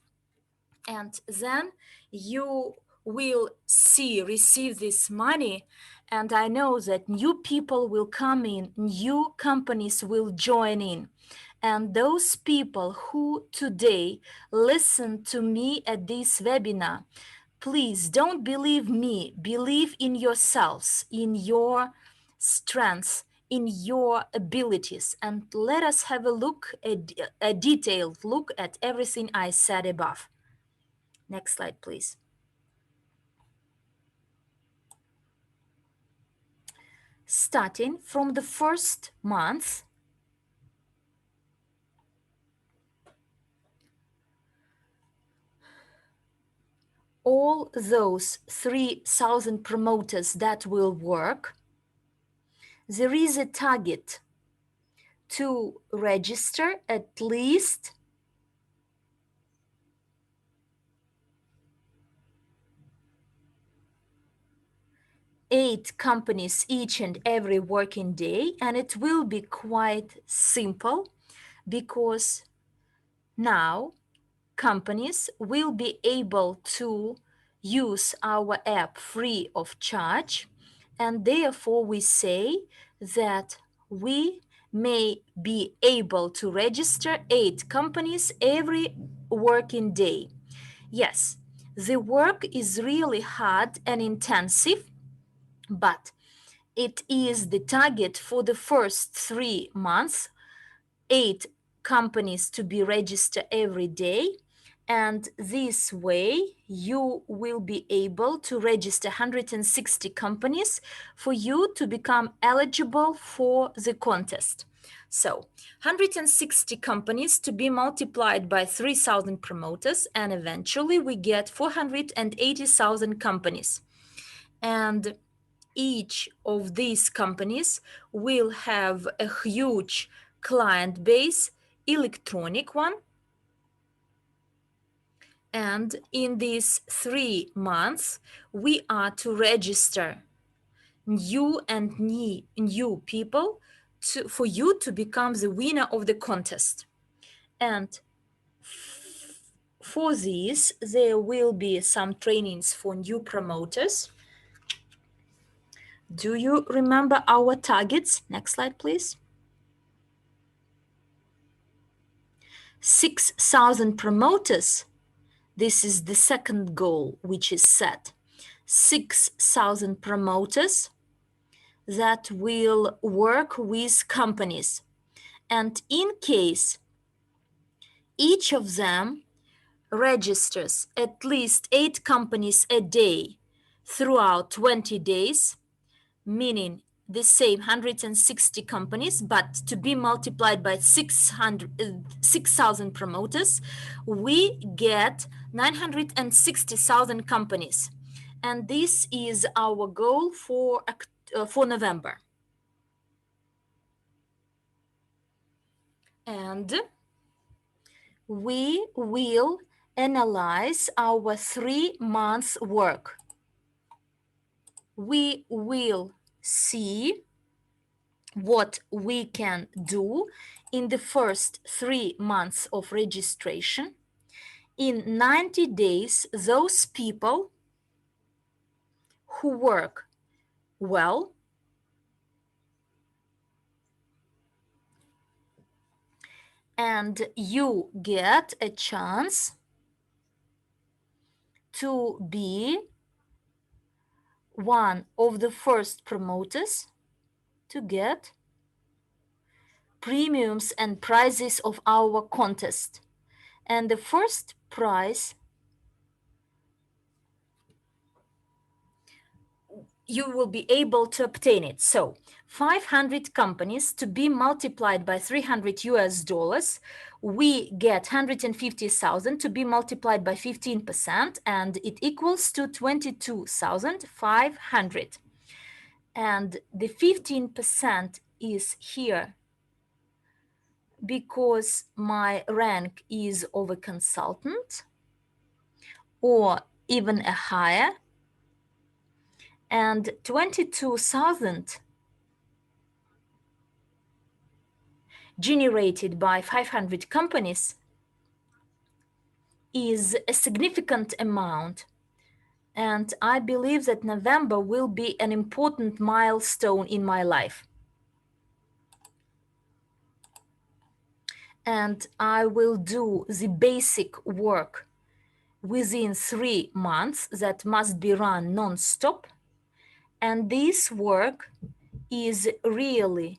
and then you will receive this money, and I know that new people will come in, new companies will join in. And those people who today listen to me at this webinar, please don't believe me. Believe in yourselves, in your strengths, in your abilities, and let us have a look, a detailed look at everything I said above. Next slide, please. Starting from the first month, all those 3,000 promoters that will work, there is a target to register at least 8 companies each and every working day, and it will be quite simple because now companies will be able to use our app free of charge, and therefore we say that we may be able to register 8 companies every working day. Yes, the work is really hard and intensive, but it is the target for the first 3 months, 8 companies to be registered every day. And this way, you will be able to register 160 companies for you to become eligible for the contest. So 160 companies to be multiplied by 3,000 promoters, and eventually we get 480,000 companies. And each of these companies will have a huge client base, electronic one. And in these 3 months, we are to register new people for you to become the winner of the contest. And for this, there will be some trainings for new promoters. Do you remember our targets? Next slide, please. 6,000 promoters. This is the second goal which is set. 6,000 promoters that will work with companies. And in case each of them registers at least 8 companies a day throughout 20 days, meaning the same 160 companies, but to be multiplied by 6,000 promoters, we get 960,000 companies. And this is our goal for November. And we will analyze our 3 months work. We will see what we can do in the first 3 months of registration. In 90 days, those people who work well and you get a chance to be one of the first promoters to get premiums and prizes of our contest. And the first prize, you will be able to obtain it. So 500 companies to be multiplied by $300, we get 150,000 to be multiplied by 15%, and it equals to 22,500. And the 15% is here because my rank is of a consultant or even a higher, and 22,000 generated by 500 companies is a significant amount. And I believe that November will be an important milestone in my life. And I will do the basic work within 3 months that must be run non-stop. And this work is really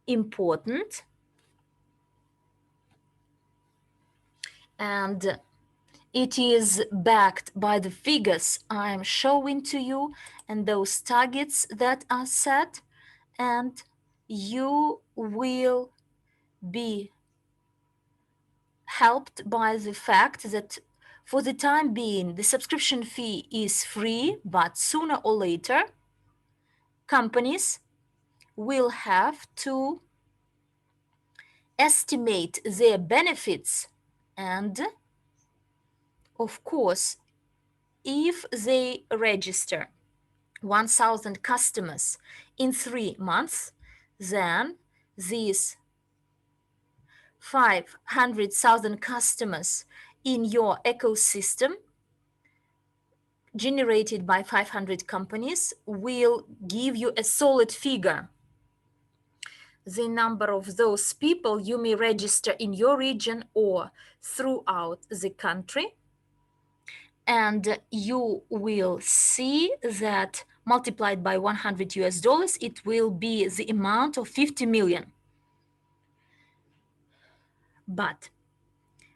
important. And it is backed by the figures I'm showing to you and those targets that are set, and you will be helped by the fact that for the time being the subscription fee is free, but sooner or later companies will have to estimate their benefits, and of course if they register 1,000 customers in 3 months, then these 500,000 customers in your ecosystem generated by 500 companies will give you a solid figure. The number of those people you may register in your region or throughout the country. And you will see that multiplied by 100 US dollars, it will be the amount of 50 million. But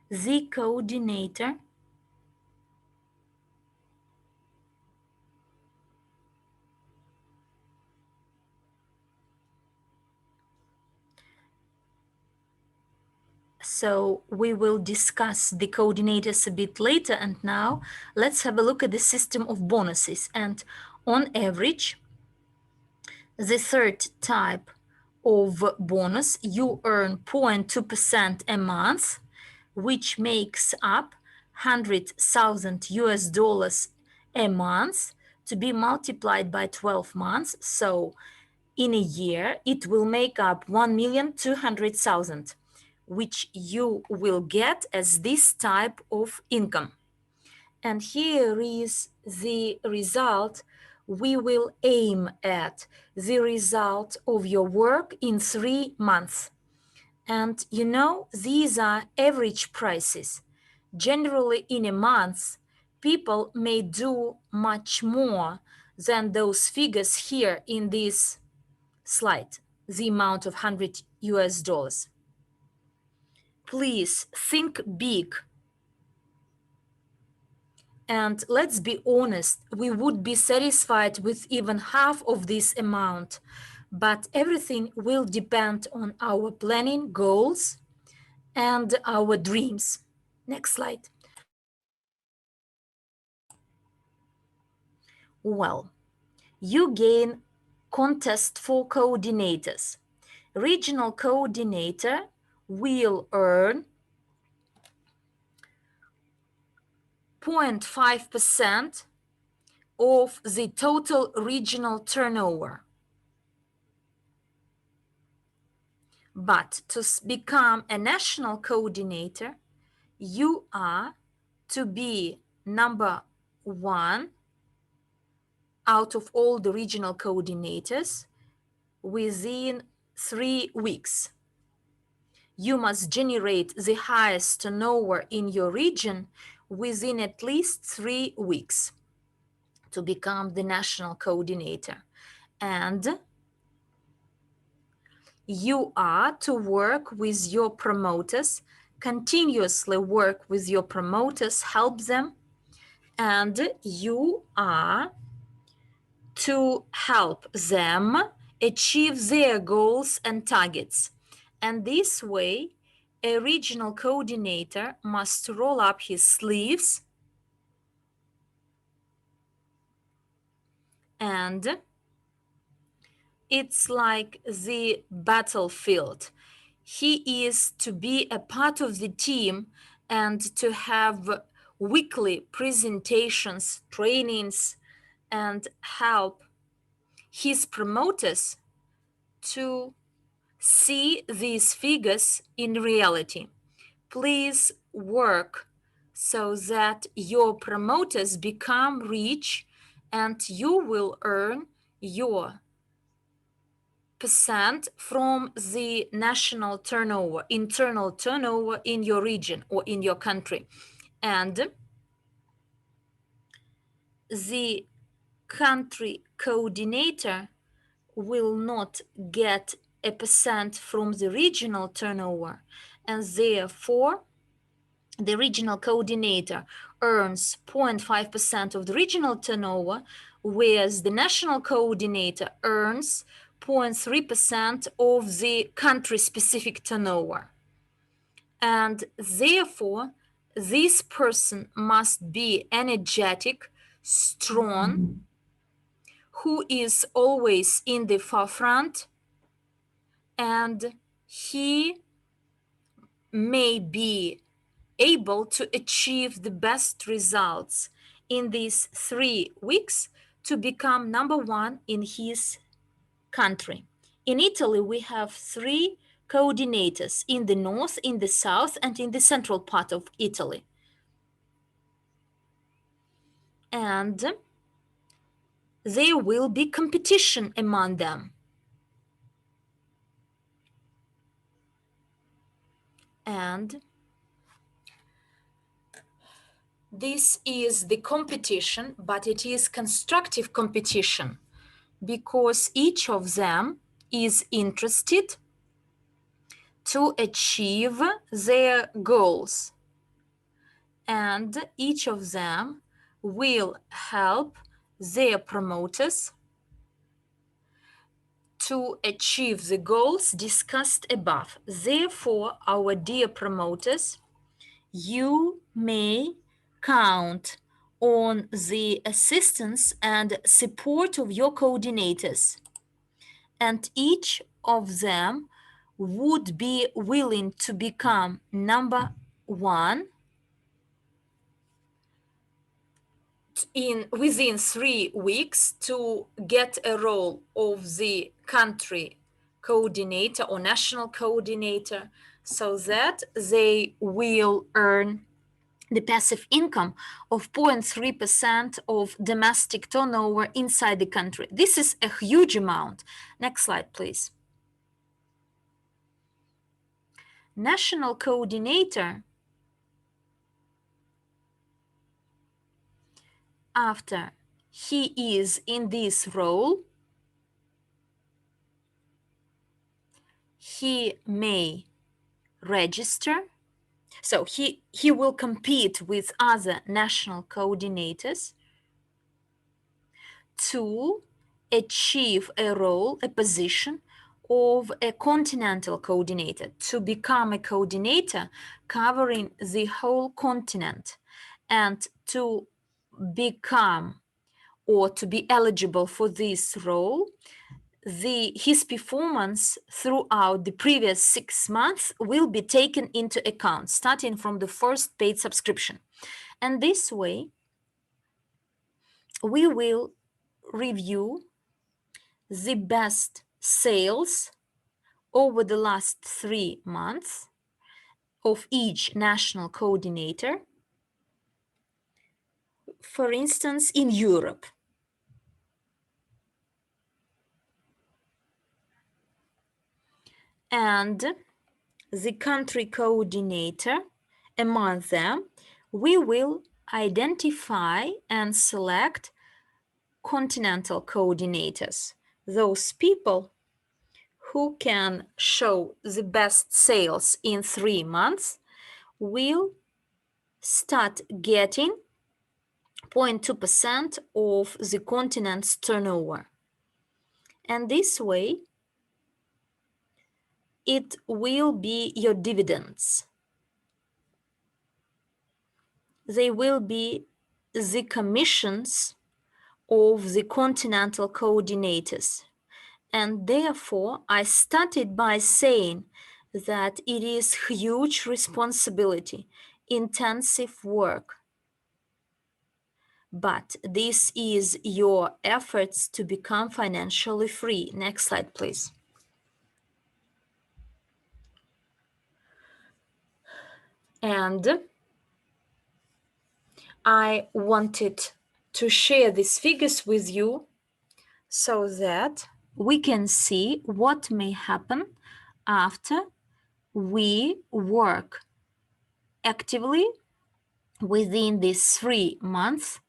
the coordinator so we will discuss the coordinators a bit later, and now let's have a look at the system of bonuses. And on average, the third type of bonus, you earn 0.2% a month, which makes up 100,000 US dollars a month to be multiplied by 12 months. So in a year, it will make up 1,200,000, which you will get as this type of income. And here is the result we will aim at, the result of your work in 3 months. And you know, these are average prices. Generally, in a month, people may do much more than those figures here in this slide, the amount of 100 US dollars. Please think big. And let's be honest, we would be satisfied with even half of this amount, but everything will depend on our planning, goals, and our dreams. Next slide. Well, uGain contest for coordinators. Regional coordinator will earn 0.5% of the total regional turnover. But to become a national coordinator, you are to be number 1 out of all the regional coordinators within 3 weeks. You must generate the highest turnover in your region within at least 3 weeks to become the national coordinator. And you are to work with your promoters, continuously work with your promoters, help them, and you are to help them achieve their goals and targets. And this way, a regional coordinator must roll up his sleeves and it's like the battlefield. He is to be a part of the team and to have weekly presentations, trainings, and help his promoters to see these figures in reality. Please work so that your promoters become rich and you will earn your percent from the national turnover, internal turnover in your region or in your country. And the country coordinator will not get a percent from the regional turnover, and therefore the regional coordinator earns 0.5% of the regional turnover, whereas the national coordinator earns 0.3% of the country-specific turnover. And therefore, this person must be energetic, strong, who is always in the forefront, and he may be able to achieve the best results in these 3 weeks to become number one in his country. In Italy, we have 3 coordinators in the north, in the south, and in the central part of Italy. And there will be competition among them. And this is the competition, but it is constructive competition because each of them is interested to achieve their goals, and each of them will help their promoters to achieve the goals discussed above. Therefore, our dear promoters, you may count on the assistance and support of your coordinators, and each of them would be willing to become number one within 3 weeks to get a role of the country coordinator or national coordinator, so that they will earn the passive income of 0.3% of domestic turnover inside the country. This is a huge amount. Next slide, please. National coordinator, after he is in this role, he may register. So he will compete with other national coordinators to achieve a role, a position of a continental coordinator, to become a coordinator covering the whole continent, and to become or to be eligible for this role, his performance throughout the previous 6 months will be taken into account, starting from the first paid subscription. And this way, we will review the best sales over the last 3 months of each national coordinator, for instance, in Europe. And the country coordinator, among them, we will identify and select continental coordinators, those people who can show the best sales in 3 months will start getting 0.2% of the continent's turnover. And this way, it will be your dividends. They will be the commissions of the continental coordinators. And therefore, I started by saying that it is huge responsibility, intensive work. But this is your efforts to become financially free. Next slide, please. And I wanted to share these figures with you so that we can see what may happen after we work actively within these 3 months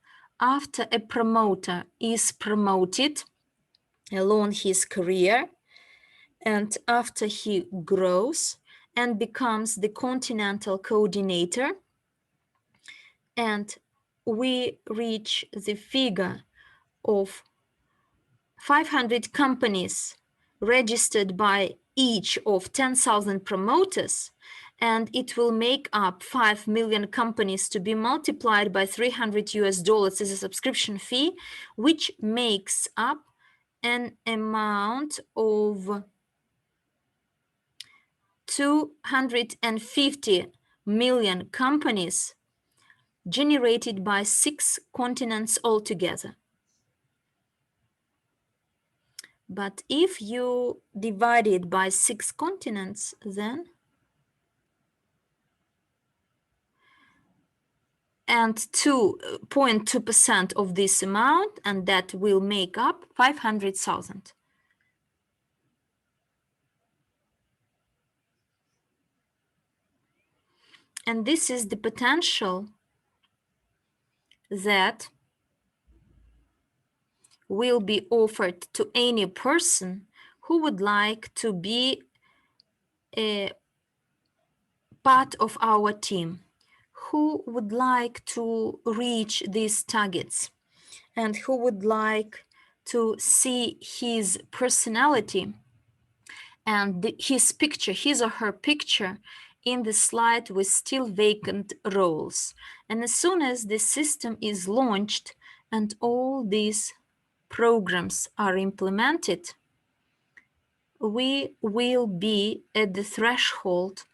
after a promoter is promoted along his career, and after he grows and becomes the Continental coordinator, and we reach the figure of 500 companies registered by each of 10,000 promoters, and it will make up 5 million companies to be multiplied by $300 as a subscription fee, which makes up an amount of 250 million companies generated by 6 continents altogether. But if you divide it by 6 continents, then and 2.2% of this amount, and that will make up 500,000. And this is the potential that will be offered to any person who would like to be a part of our team, who would like to reach these targets, and who would like to see his personality and his picture, his or her picture, in the slide with still vacant roles. And as soon as the system is launched and all these programs are implemented, we will be at the threshold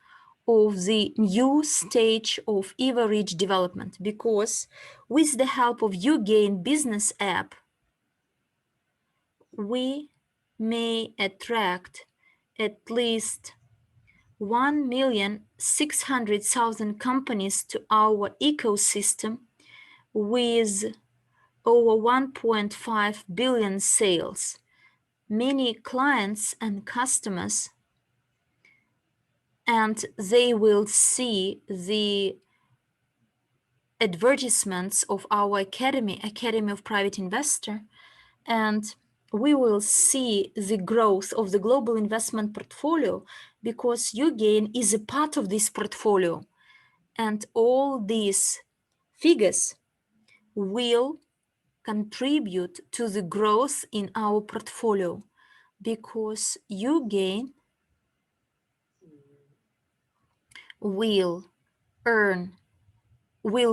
of the new stage of EverReach development, because with the help of uGain business app, we may attract at least 1,600,000 companies to our ecosystem with over 1.5 billion sales, many clients and customers, and they will see the advertisements of our Academy of Private Investor, and we will see the growth of the global investment portfolio, because uGain is a part of this portfolio, and all these figures will contribute to the growth in our portfolio, because uGain will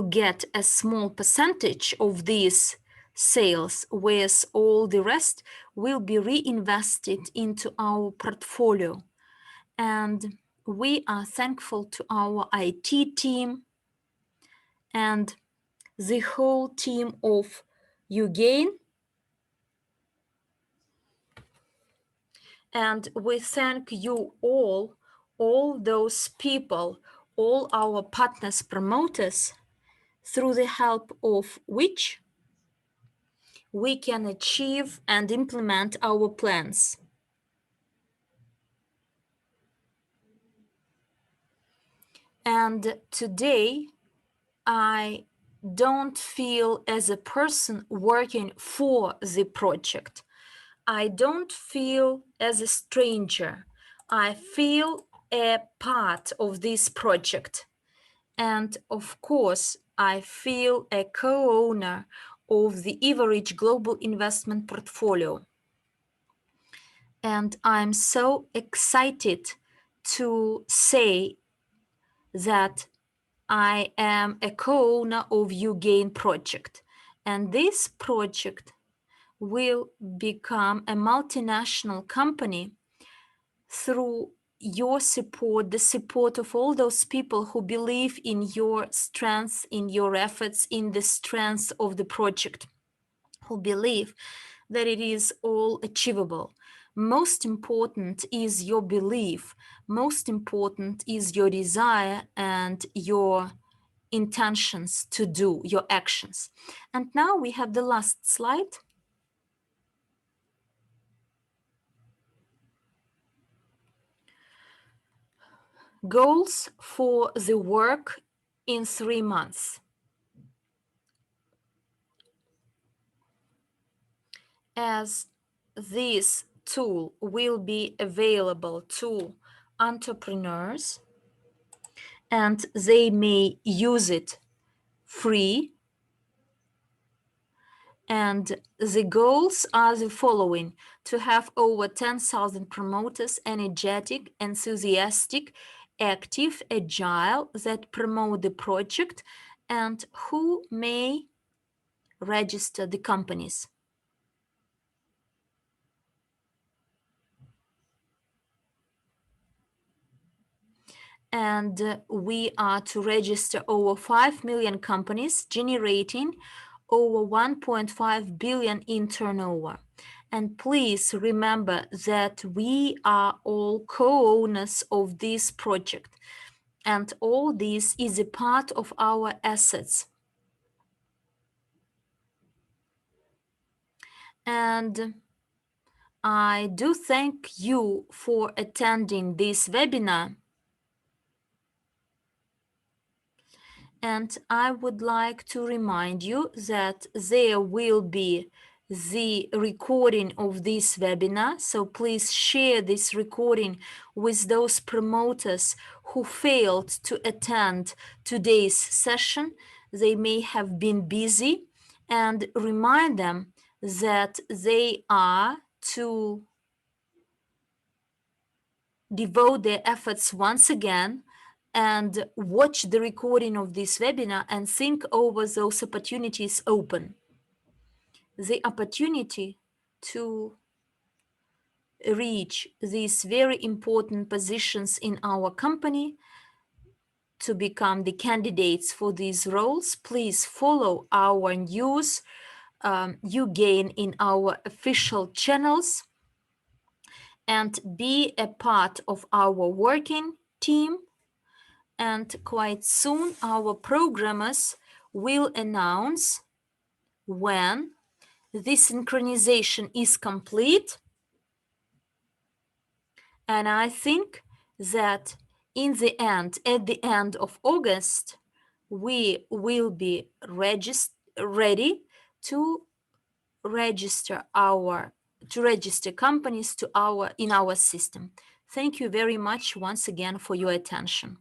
get a small percentage of these sales, whereas all the rest will be reinvested into our portfolio. And we are thankful to our IT team and the whole team of uGain. And we thank you all those people, all our partners, promoters, through the help of which we can achieve and implement our plans. And today, I don't feel as a person working for the project. I don't feel as a stranger. I feel a part of this project. And of course, I feel a co-owner of the EverReach Global Investment Portfolio. And I'm so excited to say that I am a co-owner of uGain project. And this project will become a multinational company through your support, the support of all those people who believe in your strengths, in your efforts, in the strength of the project, who believe that it is all achievable. Most important is your belief. Most important is your desire and your intentions to do, your actions. And now we have the last slide. Goals for the work in 3 months. as this tool will be available to entrepreneurs and they may use it free. And the goals are the following: to have over 10,000 promoters, energetic, enthusiastic, active, agile, that promote the project and who may register the companies. And we are to register over 5 million companies, generating over 1.5 billion in turnover. And please remember that we are all co-owners of this project, and all this is a part of our assets. And I do thank you for attending this webinar. And I would like to remind you that there will be the recording of this webinar. So please share this recording with those promoters who failed to attend today's session. They may have been busy, and remind them that they are to devote their efforts once again and watch the recording of this webinar and think over those opportunities open. The opportunity to reach these very important positions in our company, to become the candidates for these roles. Please follow our news, uGain, in our official channels and be a part of our working team. And quite soon our programmers will announce when this synchronization is complete. And I think that at the end of August, we will be ready to register companies in our system. Thank you very much once again for your attention.